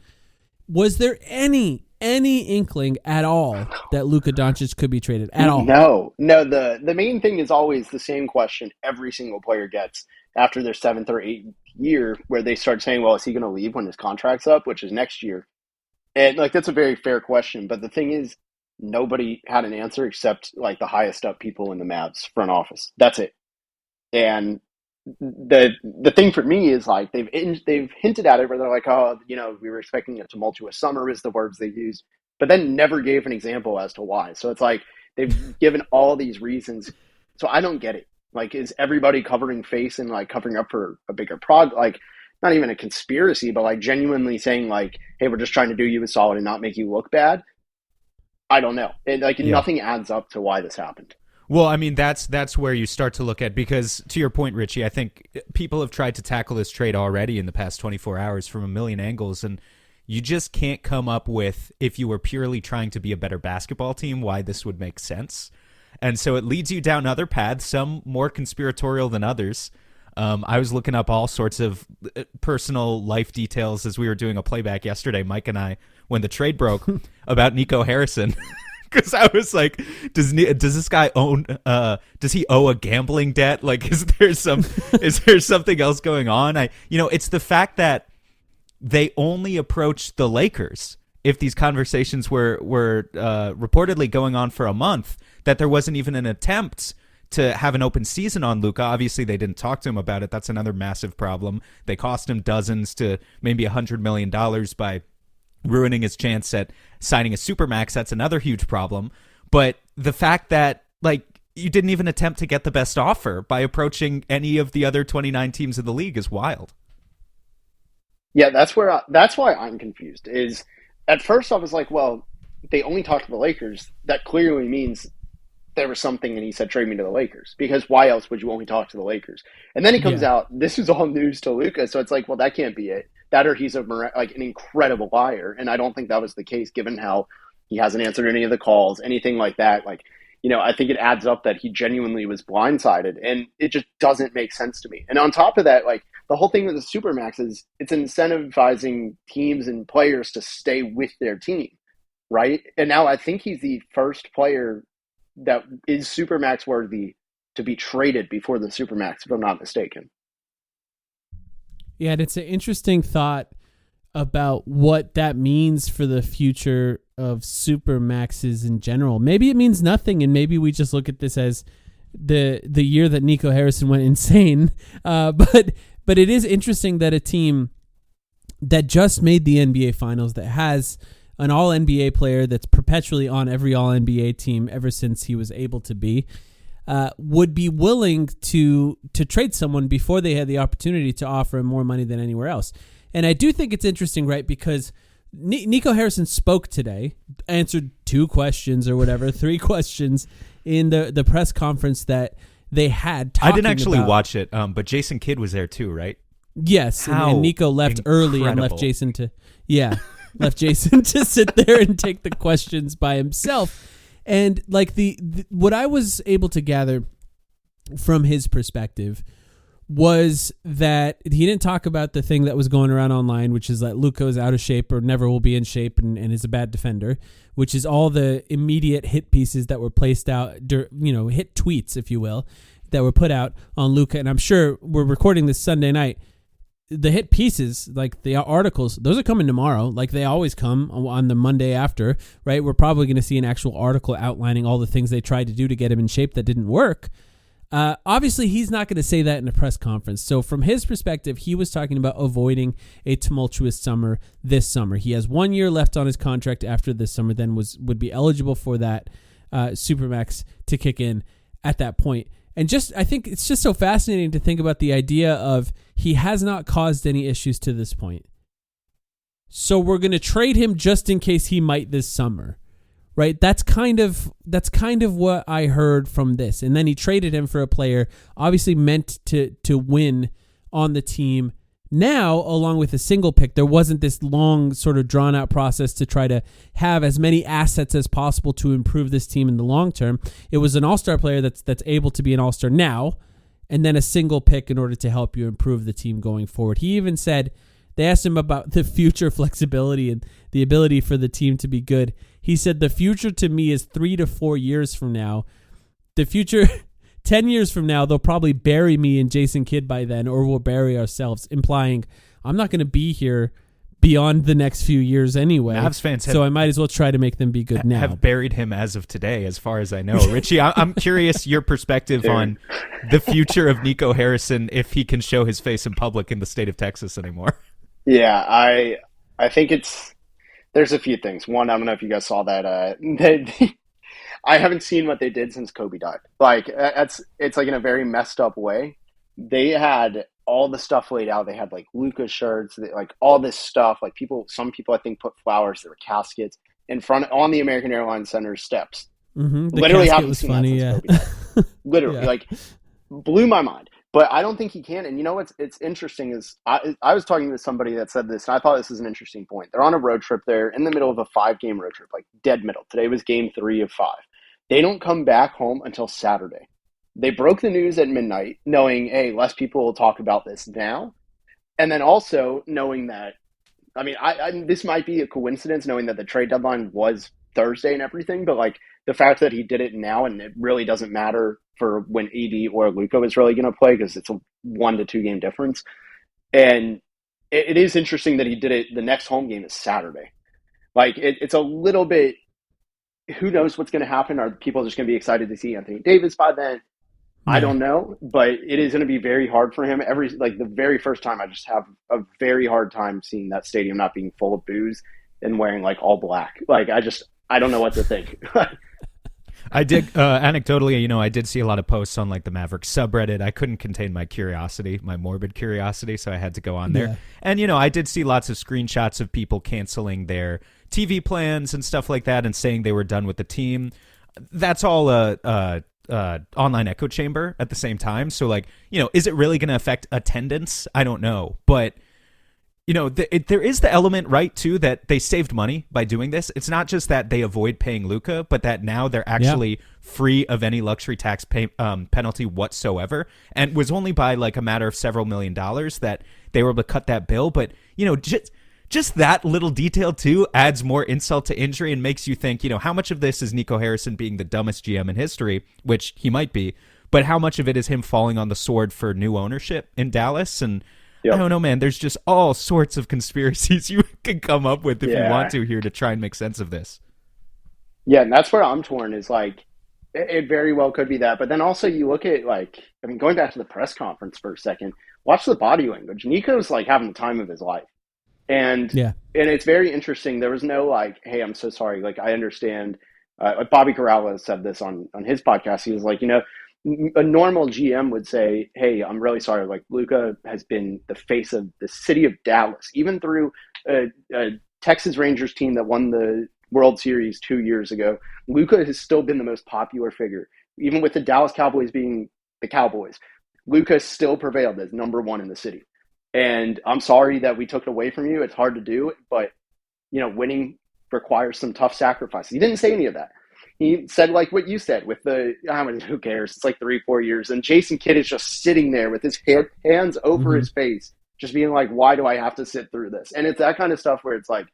Was there any inkling at all that Luka Doncic could be traded at all? No. The main thing is always the same question every single player gets after their 7th or 8th year, where they start saying, well, is he going to leave when his contract's up, which is next year? And like, that's a very fair question. But the thing is, nobody had an answer except like the highest up people in the Mavs front office. That's it. And the thing for me is, like, they've hinted at it where they're like, oh, we were expecting a tumultuous summer is the words they used, but then never gave an example as to why. So it's like they've given all these reasons. So I don't get it. Like, is everybody covering face and like covering up for a bigger project? Like, not even a conspiracy, but like genuinely saying like, hey, we're just trying to do you a solid and not make you look bad. I don't know. Nothing adds up to why this happened. Well, I mean, that's where you start to look at, because to your point, Richie, I think people have tried to tackle this trade already in the past 24 hours from a million angles, and you just can't come up with, if you were purely trying to be a better basketball team, why this would make sense. And so it leads you down other paths, some more conspiratorial than others. I was looking up all sorts of personal life details as we were doing a playback yesterday, Mike and I, when the trade broke, about Nico Harrison. Because I was like, does this guy does he owe a gambling debt? Like, is there something else going on? It's the fact that they only approached the Lakers if these conversations were reportedly going on for a month, that there wasn't even an attempt to have an open season on Luka. Obviously, they didn't talk to him about it. That's another massive problem. They cost him dozens to maybe $100 million by ruining his chance at signing a supermax. That's another huge problem. But the fact that, like, you didn't even attempt to get the best offer by approaching any of the other 29 teams in the league is wild. Yeah, that's why I'm confused. Is at first I was like, well, they only talked to the Lakers. That clearly means there was something, and he said, trade me to the Lakers, because why else would you only talk to the Lakers? And then it comes out, this is all news to Luka. So it's like, well, that can't be it. That, or he's an incredible liar. And I don't think that was the case, given how he hasn't answered any of the calls, anything like that. Like, I think it adds up that he genuinely was blindsided, and it just doesn't make sense to me. And on top of that, like, the whole thing with the Supermax is it's incentivizing teams and players to stay with their team, right? And now I think he's the first player that is Supermax worthy to be traded before the Supermax, if I'm not mistaken. Yeah, and it's an interesting thought about what that means for the future of Supermaxes in general. Maybe it means nothing, and maybe we just look at this as the year that Nico Harrison went insane. But it is interesting that a team that just made the NBA Finals, that has an All-NBA player that's perpetually on every All-NBA team ever since he was able to be, would be willing to trade someone before they had the opportunity to offer him more money than anywhere else. And I do think it's interesting, right, because Nico Harrison spoke today, answered 2 questions or whatever, 3 questions in the press conference that they had. I didn't actually watch it, but Jason Kidd was there too, right? Yes, and Nico left early and left Jason to sit there and take the questions by himself. And like the what I was able to gather from his perspective was that he didn't talk about the thing that was going around online, which is that Luka is out of shape or never will be in shape and is a bad defender, which is all the immediate hit pieces that were placed out, hit tweets, if you will, that were put out on Luka. And I'm sure we're recording this Sunday night. The hit pieces, like the articles, those are coming tomorrow, like they always come on the Monday after, right? We're probably going to see an actual article outlining all the things they tried to do to get him in shape that didn't work. Obviously, he's not going to say that in a press conference. So from his perspective, he was talking about avoiding a tumultuous summer this summer. He has 1 year left on his contract after this summer, then would be eligible for that Supermax to kick in at that point. And I think it's just so fascinating to think about the idea of he has not caused any issues to this point. So we're going to trade him just in case he might this summer. Right, that's kind of what I heard from this, and then he traded him for a player obviously meant to win on the team. Now, along with a single pick, there wasn't this long sort of drawn out process to try to have as many assets as possible to improve this team in the long term. It was an all-star player that's able to be an all-star now, and then a single pick in order to help you improve the team going forward. He even said, they asked him about the future flexibility and the ability for the team to be good. He said, the future to me is 3 to 4 years from now. The future, 10 years from now, they'll probably bury me and Jason Kidd by then, or we'll bury ourselves, implying I'm not going to be here beyond the next few years anyway. Mavs fans so I might as well try to make them be good now. Have buried him as of today, as far as I know. Richie, I'm curious your perspective on the future of Nico Harrison if he can show his face in public in the state of Texas anymore. Yeah, I think there's a few things. One, I don't know if you guys saw that. I haven't seen what they did since Kobe died. Like it's like in a very messed up way. They had all the stuff laid out. They had like Luka shirts, like all this stuff. Like some people I think put flowers. There were caskets in front on the American Airlines Center steps. Mm-hmm. Literally haven't was seen funny, that since Kobe died. Literally, yeah. like blew my mind. But I don't think he can. And you know what's interesting is I was talking to somebody that said this, and I thought this was an interesting point. They're on a road trip. They're in the middle of a 5-game road trip, like dead middle. Today was game 3 of 5. They don't come back home until Saturday. They broke the news at midnight, knowing, hey, less people will talk about this now. And then also knowing that, I mean, this might be a coincidence, knowing that the trade deadline was Thursday and everything, but like the fact that he did it now, and it really doesn't matter for when AD or Luka is really going to play because it's a 1 to 2 game difference. And it is interesting that he did it. The next home game is Saturday. Like it's a little bit, who knows what's going to happen? Are people just going to be excited to see Anthony Davis by then? I don't know, but it is going to be very hard for him. The very first time, I just have a very hard time seeing that stadium not being full of booze and wearing like all black. Like I don't know what to think. I did, anecdotally, I did see a lot of posts on like the Mavericks subreddit. I couldn't contain my curiosity, my morbid curiosity, so I had to go on there. Yeah. And, I did see lots of screenshots of people canceling their TV plans and stuff like that and saying they were done with the team. That's all online echo chamber at the same time. So like, is it really going to affect attendance? I don't know. But, there is the element, right, too, that they saved money by doing this. It's not just that they avoid paying Luka, but that now they're actually free of any luxury tax penalty whatsoever. And was only by like a matter of several $1 million that they were able to cut that bill. But, just that little detail, too, adds more insult to injury and makes you think, how much of this is Nico Harrison being the dumbest GM in history, which he might be, but how much of it is him falling on the sword for new ownership in Dallas? And I don't know, man, there's just all sorts of conspiracies you can come up with if you want to here to try and make sense of this. Yeah, and that's where I'm torn is like, it very well could be that. But then also you look at going back to the press conference for a second, watch the body language. Nico's like having the time of his life. And it's very interesting. There was no like, hey, I'm so sorry. Like, I understand. Bobby Corrales said this on his podcast. He was like, a normal GM would say, hey, I'm really sorry. Like, Luka has been the face of the city of Dallas, even through a Texas Rangers team that won the World Series 2 years ago. Luka has still been the most popular figure, even with the Dallas Cowboys being the Cowboys. Luka still prevailed as number 1 in the city. And I'm sorry that we took it away from you. It's hard to do, but winning requires some tough sacrifices. He didn't say any of that. he said like what you said with who cares? It's like 3-4 years. And Jason Kidd is just sitting there with his hands over his face, just being like, why do I have to sit through this? And it's that kind of stuff where it's like,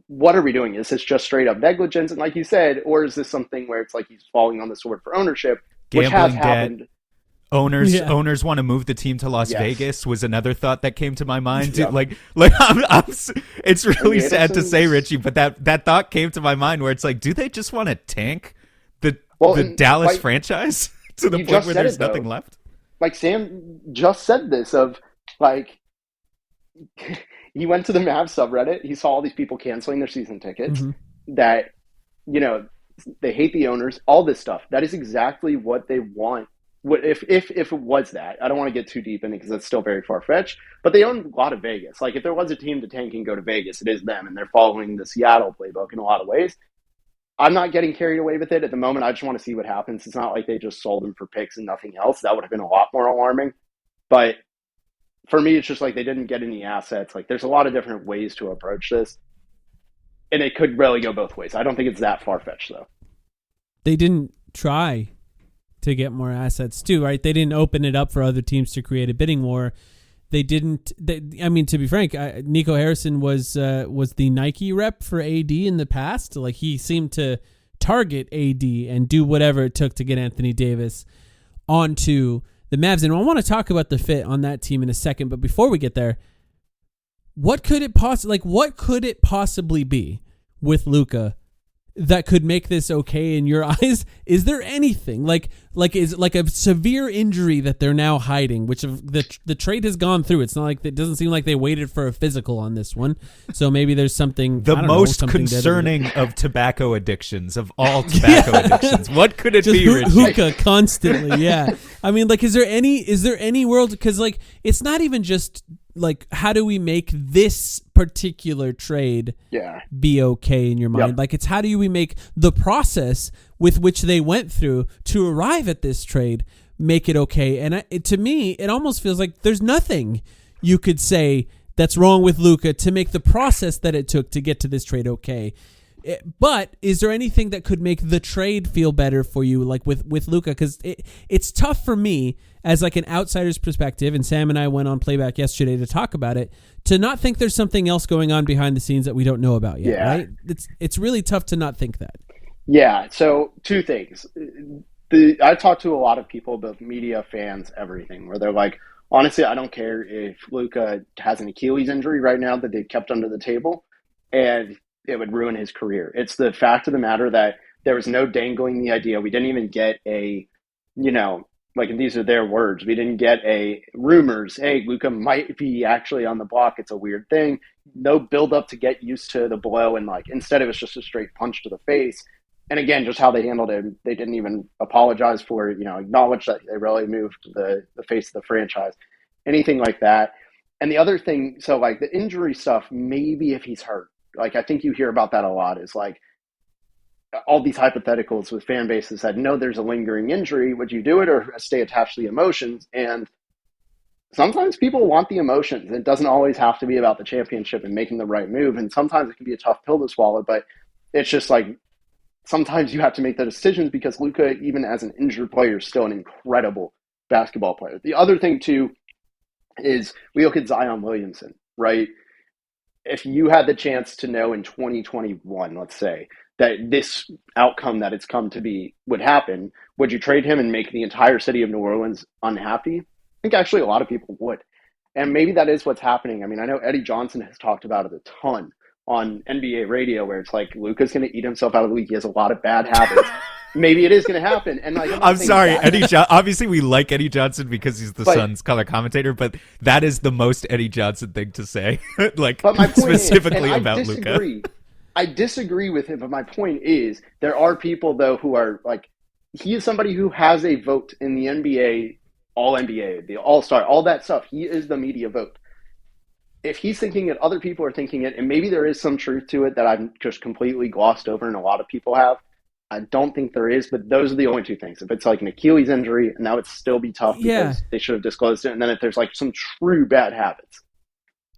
what are we doing? Is this just straight up negligence? And like you said, or is this something where it's like he's falling on the sword for ownership, which has happened? Owners want to move the team to Las Vegas was another thought that came to my mind. Yeah. It's really sad to say, Richie, but that thought came to my mind where it's like, do they just want to tank the Dallas franchise to the point where there's nothing left? Like Sam just said this of like, he went to the Mavs subreddit. He saw all these people canceling their season tickets that, they hate the owners, all this stuff. That is exactly what they want. What if it was that? I don't want to get too deep in it because that's still very far-fetched, but they own a lot of Vegas. Like if there was a team to tank and go to Vegas, it is them, and they're following the Seattle playbook in a lot of ways. I'm not getting carried away with it at the moment. I just want to see what happens. It's not like they just sold them for picks and nothing else. That would have been a lot more alarming. But for me, it's just like they didn't get any assets. Like there's a lot of different ways to approach this, and it could really go both ways. I don't think it's that far-fetched, though. They didn't try to get more assets too, right? They didn't open it up for other teams to create a bidding war. They didn't. To be frank, Nico Harrison was the Nike rep for AD in the past. Like he seemed to target AD and do whatever it took to get Anthony Davis onto the Mavs. And I want to talk about the fit on that team in a second. But before we get there, what could it possibly be with Luka that could make this okay in your eyes? Is there anything like is it like a severe injury that they're now hiding, which the trade has gone through? It's not like, it doesn't seem like they waited for a physical on this one. So maybe there's something, something concerning of tobacco addictions, of all tobacco addictions. What could it be, Richie? Hookah constantly. Yeah. I mean, like, is there any world? Because like, it's not even just like, how do we make this particular trade be okay in your mind? Yep. Like, it's how do we make the process with which they went through to arrive at this trade make it okay? And to me, it almost feels like there's nothing you could say that's wrong with Luka to make the process that it took to get to this trade okay. But is there anything that could make the trade feel better for you, like with Luka? Because it's tough for me as like an outsider's perspective, and Sam and I went on playback yesterday to talk about it, to not think there's something else going on behind the scenes that we don't know about yet, right? It's really tough to not think that. Yeah, so two things. I talked to a lot of people, both media, fans, everything, where they're like, honestly, I don't care if Luka has an Achilles injury right now that they've kept under the table, and it would ruin his career. It's the fact of the matter that there was no dangling the idea. We didn't even get a, like these are their words, we didn't get a rumors, hey, Luka might be actually on the block. It's a weird thing. No build up to get used to the blow. And like, instead it was just a straight punch to the face. And again, just how they handled it, they didn't even apologize for it, acknowledge that they really moved the face of the franchise, anything like that. And the other thing, so like the injury stuff, maybe if he's hurt, like I think you hear about that a lot, is like all these hypotheticals with fan bases that know there's a lingering injury. Would you do it or stay attached to the emotions? And sometimes people want the emotions. It doesn't always have to be about the championship and making the right move. And sometimes it can be a tough pill to swallow, but it's just like, sometimes you have to make the decisions because Luka, even as an injured player, is still an incredible basketball player. The other thing too is we look at Zion Williamson, right? If you had the chance to know in 2021, let's say, that this outcome that it's come to be would happen, would you trade him and make the entire city of New Orleans unhappy? I think actually a lot of people would. And maybe that is what's happening. I mean, I know Eddie Johnson has talked about it a ton on NBA radio, where it's like, Luka's going to eat himself out of the league. He has a lot of bad habits. Maybe it is going to happen. And like, I'm sorry, obviously we like Eddie Johnson because he's the Sun's color commentator, but that is the most Eddie Johnson thing to say, like specifically about Luka. I disagree with him, but my point is there are people though who are like, he is somebody who has a vote in the NBA, all NBA, the All-Star, all that stuff. He is the media vote. If he's thinking it, other people are thinking it, and maybe there is some truth to it that I've just completely glossed over and a lot of people have. I don't think there is, but those are the only two things. If it's like an Achilles injury, and that would still be tough because they should have disclosed it. And then if there's like some true bad habits.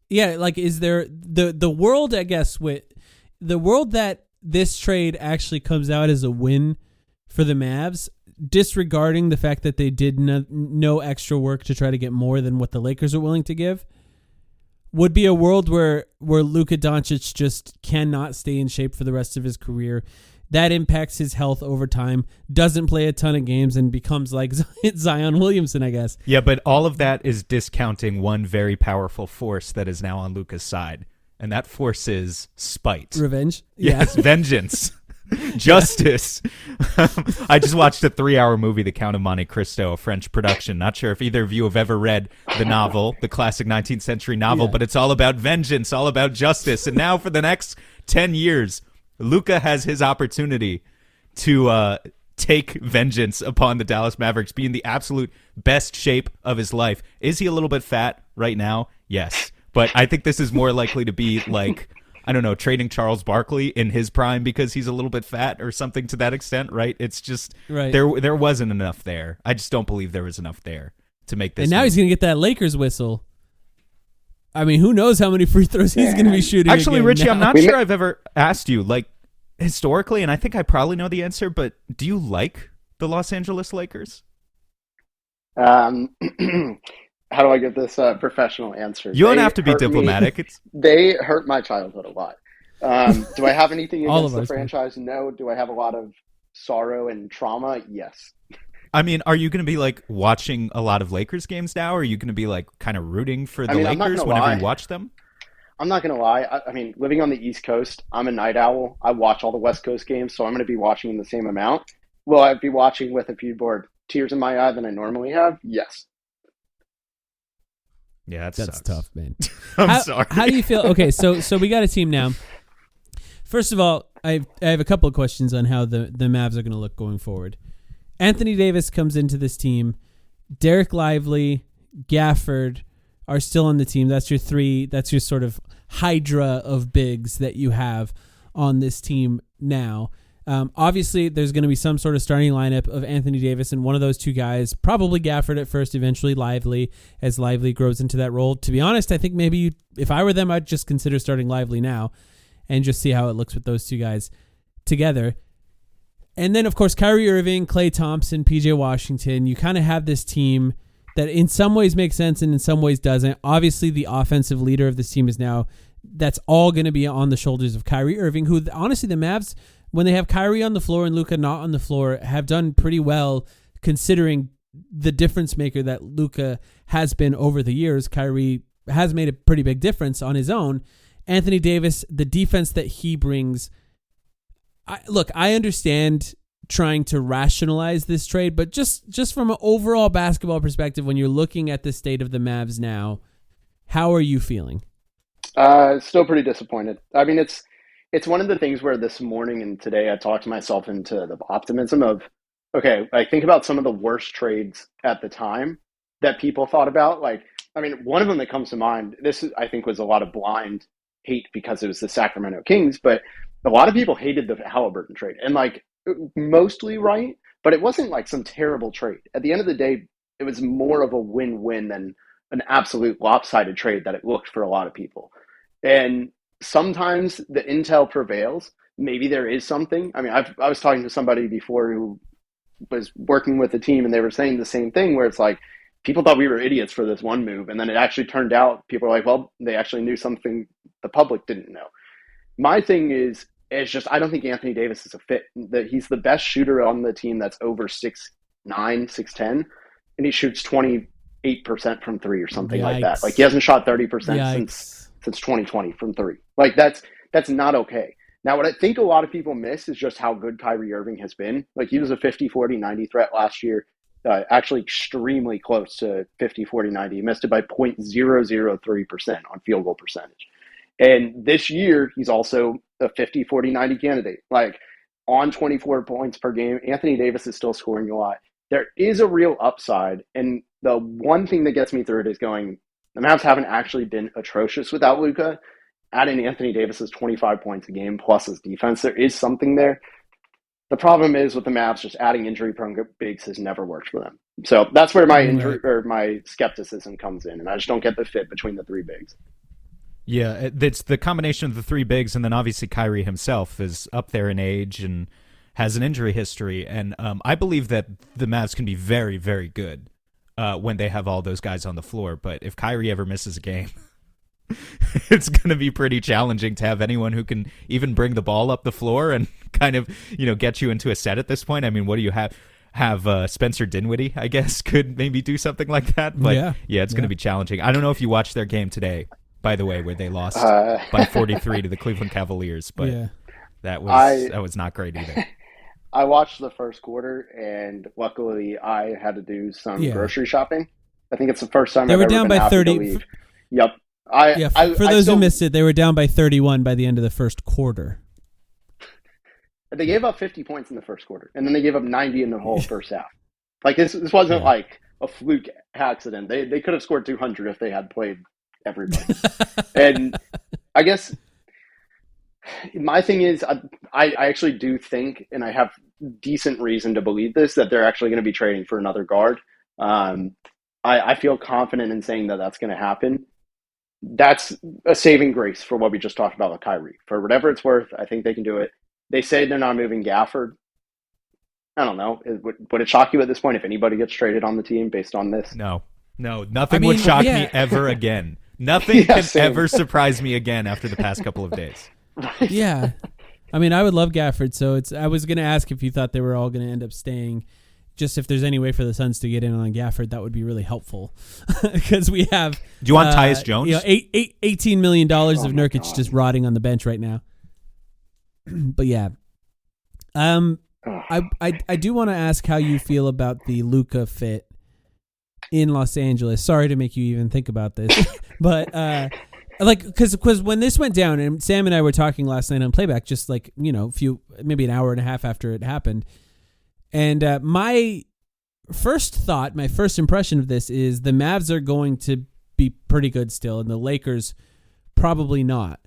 Yeah, like is there the world, I guess, with the world that this trade actually comes out as a win for the Mavs, disregarding the fact that they did no extra work to try to get more than what the Lakers are willing to give, would be a world where Luka Doncic just cannot stay in shape for the rest of his career. That impacts his health over time, doesn't play a ton of games, and becomes like Zion Williamson, I guess. Yeah, but all of that is discounting one very powerful force that is now on Luka's side, and that force is spite. Revenge? Yes, vengeance. Justice. I just watched a 3-hour movie, The Count of Monte Cristo, a French production. Not sure if either of you have ever read the novel, the classic 19th century novel, but it's all about vengeance, all about justice. And now for the next 10 years, Luka has his opportunity to take vengeance upon the Dallas Mavericks, be in the absolute best shape of his life. Is he a little bit fat right now? Yes. But I think this is more likely to be like, I don't know, trading Charles Barkley in his prime because he's a little bit fat or something to that extent, right? It's just there wasn't enough there. I just don't believe there was enough there to make this. And now he's going to get that Lakers whistle. I mean, who knows how many free throws he's going to be shooting. Actually, Richie, now. I'm not sure I've ever asked you, like, historically, and I think I probably know the answer, but do you like the Los Angeles Lakers? How do I get this professional answer? You don't have to be diplomatic. They hurt my childhood a lot. Do I have anything All against of the us, franchise? No. Do I have a lot of sorrow and trauma? Yes. I mean, are you going to be like watching a lot of Lakers games now? Or are you going to be like kind of rooting for the Lakers whenever you watch them? I'm not going to lie. I mean, living on the East Coast, I'm a night owl. I watch all the West Coast games, so I'm going to be watching the same amount. Will I be watching with a few more tears in my eye than I normally have? Yes. Yeah, that's tough, man. I'm sorry. How do you feel? Okay, so we got a team now. First of all, I have a couple of questions on how the Mavs are going to look going forward. Anthony Davis comes into this team. Derek Lively, Gafford are still on the team. That's your three. That's your sort of hydra of bigs that you have on this team now. Obviously, there's going to be some sort of starting lineup of Anthony Davis and one of those two guys, probably Gafford at first, eventually Lively, as Lively grows into that role. To be honest, I think maybe if I were them, I'd just consider starting Lively now and just see how it looks with those two guys together. And then, of course, Kyrie Irving, Klay Thompson, PJ Washington. You kind of have this team that in some ways makes sense and in some ways doesn't. Obviously, the offensive leader of this team is now, that's all going to be on the shoulders of Kyrie Irving, who honestly the Mavs, when they have Kyrie on the floor and Luka not on the floor, have done pretty well considering the difference maker that Luka has been over the years. Kyrie has made a pretty big difference on his own. Anthony Davis, the defense that he brings, I understand trying to rationalize this trade, but just from an overall basketball perspective, when you're looking at the state of the Mavs now, how are you feeling? Still pretty disappointed. I mean, it's one of the things where this morning and today I talked myself into the optimism of, okay, I think about some of the worst trades at the time that people thought about. Like, I mean, one of them that comes to mind, I think was a lot of blind hate because it was the Sacramento Kings, but a lot of people hated the Halliburton trade, and like mostly right, but it wasn't like some terrible trade. At the end of the day, it was more of a win-win than an absolute lopsided trade that it looked for a lot of people. And sometimes the intel prevails. Maybe there is something. I mean, I was talking to somebody before who was working with the team, and they were saying the same thing, where it's like people thought we were idiots for this one move, and then it actually turned out people were like, well, they actually knew something the public didn't know. My thing is just I don't think Anthony Davis is a fit. That he's the best shooter on the team that's over 6'9", 6'10", and he shoots 28% from three or something like that. Like he hasn't shot 30% since 2020 from three. Like that's not okay. Now, what I think a lot of people miss is just how good Kyrie Irving has been. Like he was a 50, 40, 90 threat last year, actually extremely close to 50, 40, 90. He missed it by 0.003% on field goal percentage. And this year, he's also a 50, 40, 90 candidate. Like on 24 points per game, Anthony Davis is still scoring a lot. There is a real upside. And the one thing that gets me through it is going, the Mavs haven't actually been atrocious without Luka. Adding Anthony Davis's 25 points a game plus his defense, there is something there. The problem is with the Mavs, just adding injury-prone bigs has never worked for them. So that's where my injury or my skepticism comes in, and I just don't get the fit between the three bigs. Yeah, it's the combination of the three bigs, and then obviously Kyrie himself is up there in age and has an injury history. And I believe that the Mavs can be very, very good when they have all those guys on the floor. But if Kyrie ever misses a game, it's going to be pretty challenging to have anyone who can even bring the ball up the floor and kind of, get you into a set at this point. I mean, what do you have? Have Spencer Dinwiddie, I guess, could maybe do something like that. But yeah, it's going to be challenging. I don't know if you watched their game today, by the way, where they lost by 43 to the Cleveland Cavaliers, but that was not great either. I watched the first quarter, and luckily I had to do some grocery shopping. I think it's the first time they I've were ever down been by happy 30. to leave. Yep. For those who missed it, they were down by 31 by the end of the first quarter. They gave up 50 points in the first quarter, and then they gave up 90 in the whole first half. Like this wasn't like a fluke accident. They could have scored 200 if they had played everybody. And I guess my thing is, I actually do think, and I have decent reason to believe this, that they're actually going to be trading for another guard. I feel confident in saying that that's going to happen. That's a saving grace for what we just talked about with Kyrie. For whatever it's worth, I think they can do it. They say they're not moving Gafford. I don't know. Would it shock you at this point if anybody gets traded on the team based on this? No, nothing would shock me ever again. Nothing can ever surprise me again after the past couple of days. Right. Yeah. I mean, I would love Gafford, so I was going to ask if you thought they were all going to end up staying. Just if there's any way for the Suns to get in on Gafford, that would be really helpful. Because we have... Do you want Tyus Jones? $18 million of Nurkic just rotting on the bench right now. But yeah. I do want to ask how you feel about the Luka fit in Los Angeles. Sorry to make you even think about this. But... because when this went down, and Sam and I were talking last night on playback, just like, maybe an hour and a half after it happened. And my first impression of this is the Mavs are going to be pretty good still, and the Lakers probably not.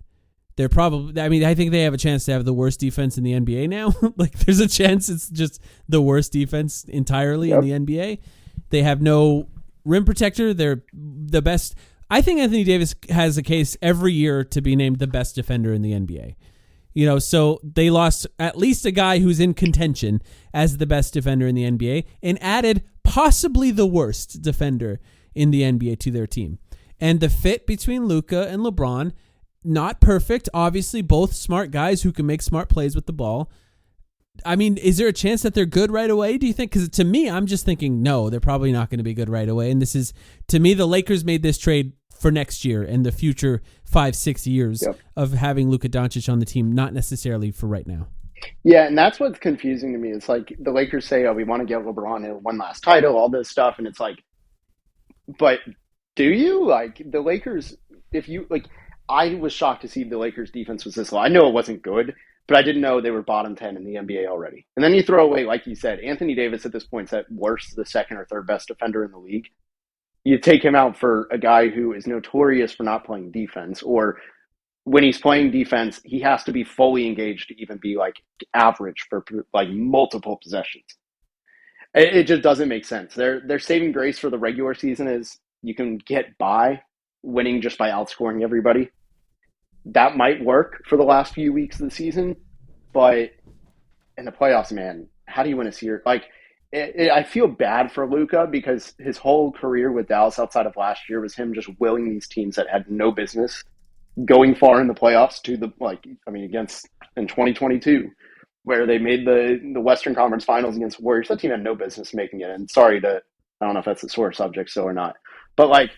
I think they have a chance to have the worst defense in the NBA now. Like, there's a chance it's just the worst defense entirely in the NBA. They have no rim protector. They're the best. I think Anthony Davis has a case every year to be named the best defender in the NBA. So they lost at least a guy who's in contention as the best defender in the NBA and added possibly the worst defender in the NBA to their team. And the fit between Luka and LeBron, not perfect. Obviously, both smart guys who can make smart plays with the ball. I mean, is there a chance that they're good right away, do you think? Because to me, I'm just thinking, no, they're probably not going to be good right away. And this is, to me, the Lakers made this trade for next year and the future 5-6 years of having Luka Doncic on the team, not necessarily for right now. Yeah, and that's what's confusing to me. It's like the Lakers say, we want to give LeBron one last title, all this stuff. And it's like, but do you? Like, the Lakers, I was shocked to see the Lakers defense was this low. I know it wasn't good, but I didn't know they were bottom 10 in the NBA already. And then you throw away, like you said, Anthony Davis at this point is at worst the second or third best defender in the league. You take him out for a guy who is notorious for not playing defense, or when he's playing defense, he has to be fully engaged to even be average for multiple possessions. It just doesn't make sense. Their saving grace for the regular season is you can get by winning just by outscoring everybody. That might work for the last few weeks of the season, but in the playoffs, man, how do you win a series? I feel bad for Luka because his whole career with Dallas outside of last year was him just willing these teams that had no business going far in the playoffs to against in 2022, where they made the Western Conference Finals against Warriors. That team had no business making it. And I don't know if that's a sore subject still or not, but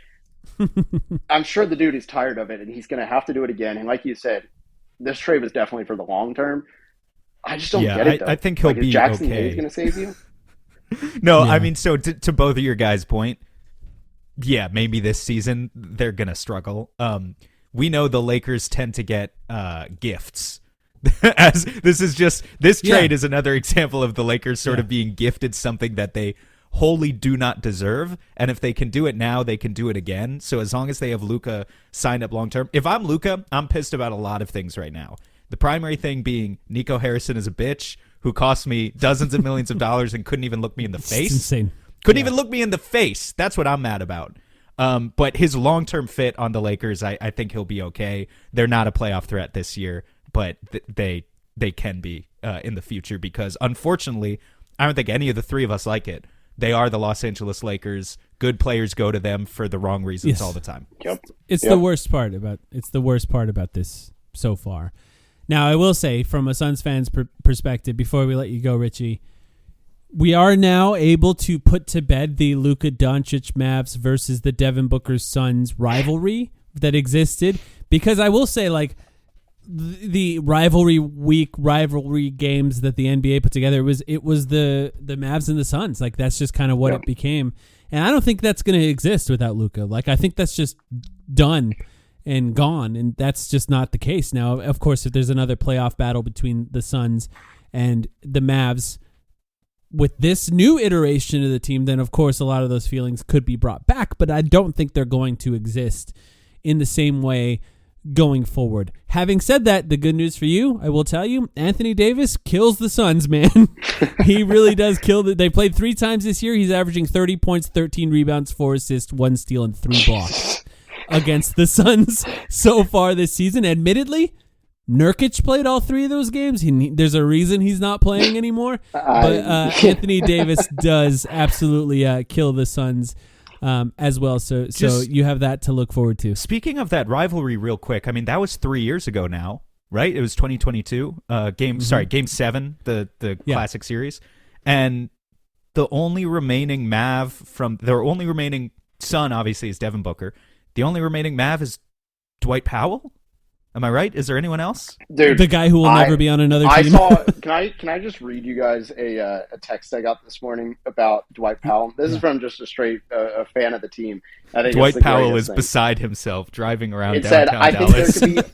I'm sure the dude is tired of it and he's going to have to do it again. And like you said, this trade was definitely for the long term. I just don't get it, though. I think he'll be Jackson okay. Hayes going to save you? No, yeah. I mean, so to both of your guys' point, yeah, maybe this season they're going to struggle. We know the Lakers tend to get gifts. As this trade is another example of the Lakers sort of being gifted something that they wholly do not deserve. And if they can do it now, they can do it again. So as long as they have Luka signed up long term, if I'm Luka, I'm pissed about a lot of things right now. The primary thing being Nico Harrison is a bitch who cost me dozens of millions of dollars and couldn't even look me in the face. It's insane. Couldn't even look me in the face. That's what I'm mad about. But his long-term fit on the Lakers, I think he'll be okay. They're not a playoff threat this year, but they can be in the future because, unfortunately, I don't think any of the three of us like it. They are the Los Angeles Lakers. Good players go to them for the wrong reasons all the time. Yep. It's the worst part about this so far. Now, I will say, from a Suns fan's perspective, before we let you go, Richie, we are now able to put to bed the Luka Doncic Mavs versus the Devin Booker Suns rivalry that existed. Because I will say, like, the rivalry games that the NBA put together, it was the Mavs and the Suns. Like, that's just kind of what it became. And I don't think that's going to exist without Luka. Like, I think that's just done and gone, and that's just not the case now. Of course, if there's another playoff battle between the Suns and the Mavs with this new iteration of the team, then of course a lot of those feelings could be brought back, but I don't think they're going to exist in the same way going forward. Having said that, the good news for you, I will tell you, Anthony Davis kills the Suns, man. He really does kill They played 3 times this year. He's averaging 30 points, 13 rebounds, 4 assists, 1 steal, and 3 blocks against the Suns so far this season. Admittedly, Nurkic played all 3 of those games. There's a reason he's not playing anymore. But Anthony Davis does absolutely kill the Suns as well. So you have that to look forward to. Speaking of that rivalry real quick, I mean, that was 3 years ago now, right? It was 2022. Game 7, the classic series. And the only remaining their only remaining son, obviously, is Devin Booker. The only remaining Mav is Dwight Powell. Am I right? Is there anyone else? Dude, the guy who will never be on another team. Can I just read you guys a text I got this morning about Dwight Powell? This is from just a straight a fan of the team. I think Dwight Powell is beside himself driving around it downtown said, I Dallas. think there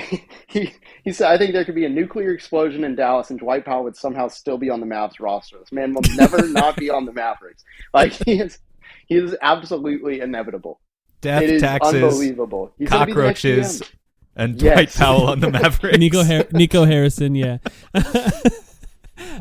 could be, he said, I think there could be a nuclear explosion in Dallas and Dwight Powell would somehow still be on the Mavs roster. This man will never not be on the Mavericks. Like, he is absolutely inevitable. Death, it is taxes, unbelievable. He's cockroaches, and Dwight Powell on the Mavericks. Nico Harrison, yeah.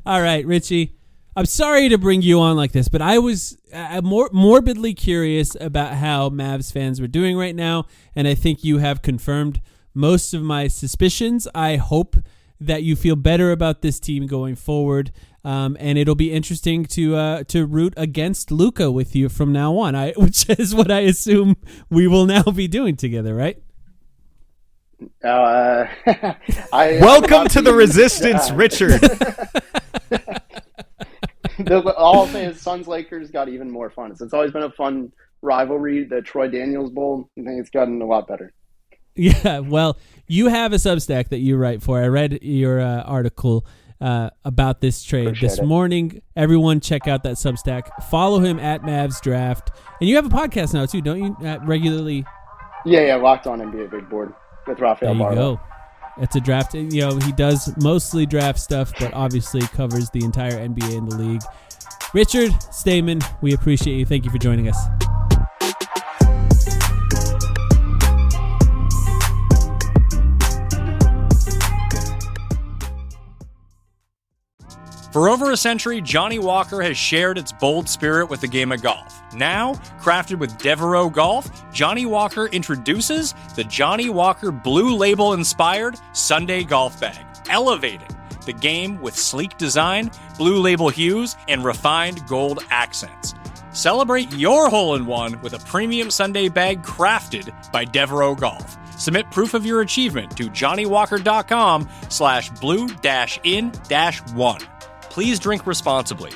All right, Richie. I'm sorry to bring you on like this, but I was morbidly curious about how Mavs fans were doing right now, and I think you have confirmed most of my suspicions. I hope that you feel better about this team going forward, and it'll be interesting to root against Luka with you from now on, which is what I assume we will now be doing together, right? Welcome to the Resistance, Richard. All I'll say is Suns-Lakers got even more fun. It's always been a fun rivalry. The Troy Daniels Bowl, I think it's gotten a lot better. Yeah, well, you have a Substack that you write for. I read your article about this trade this morning. Everyone check out that Substack. Follow him at Mavs Draft. And you have a podcast now, too, don't you? Regularly. Yeah, Locked On NBA Big Board with Rafael There you Barlow. go. It's a draft. He does mostly draft stuff, but obviously covers the entire NBA and the league. Richard Stayman, we appreciate you. Thank you for joining us. For over a century, Johnny Walker has shared its bold spirit with the game of golf. Now, crafted with Devereaux Golf, Johnny Walker introduces the Johnny Walker Blue Label-inspired Sunday Golf Bag, elevating the game with sleek design, blue label hues, and refined gold accents. Celebrate your hole-in-one with a premium Sunday bag crafted by Devereaux Golf. Submit proof of your achievement to johnnywalker.com/blue-in-1. Please drink responsibly.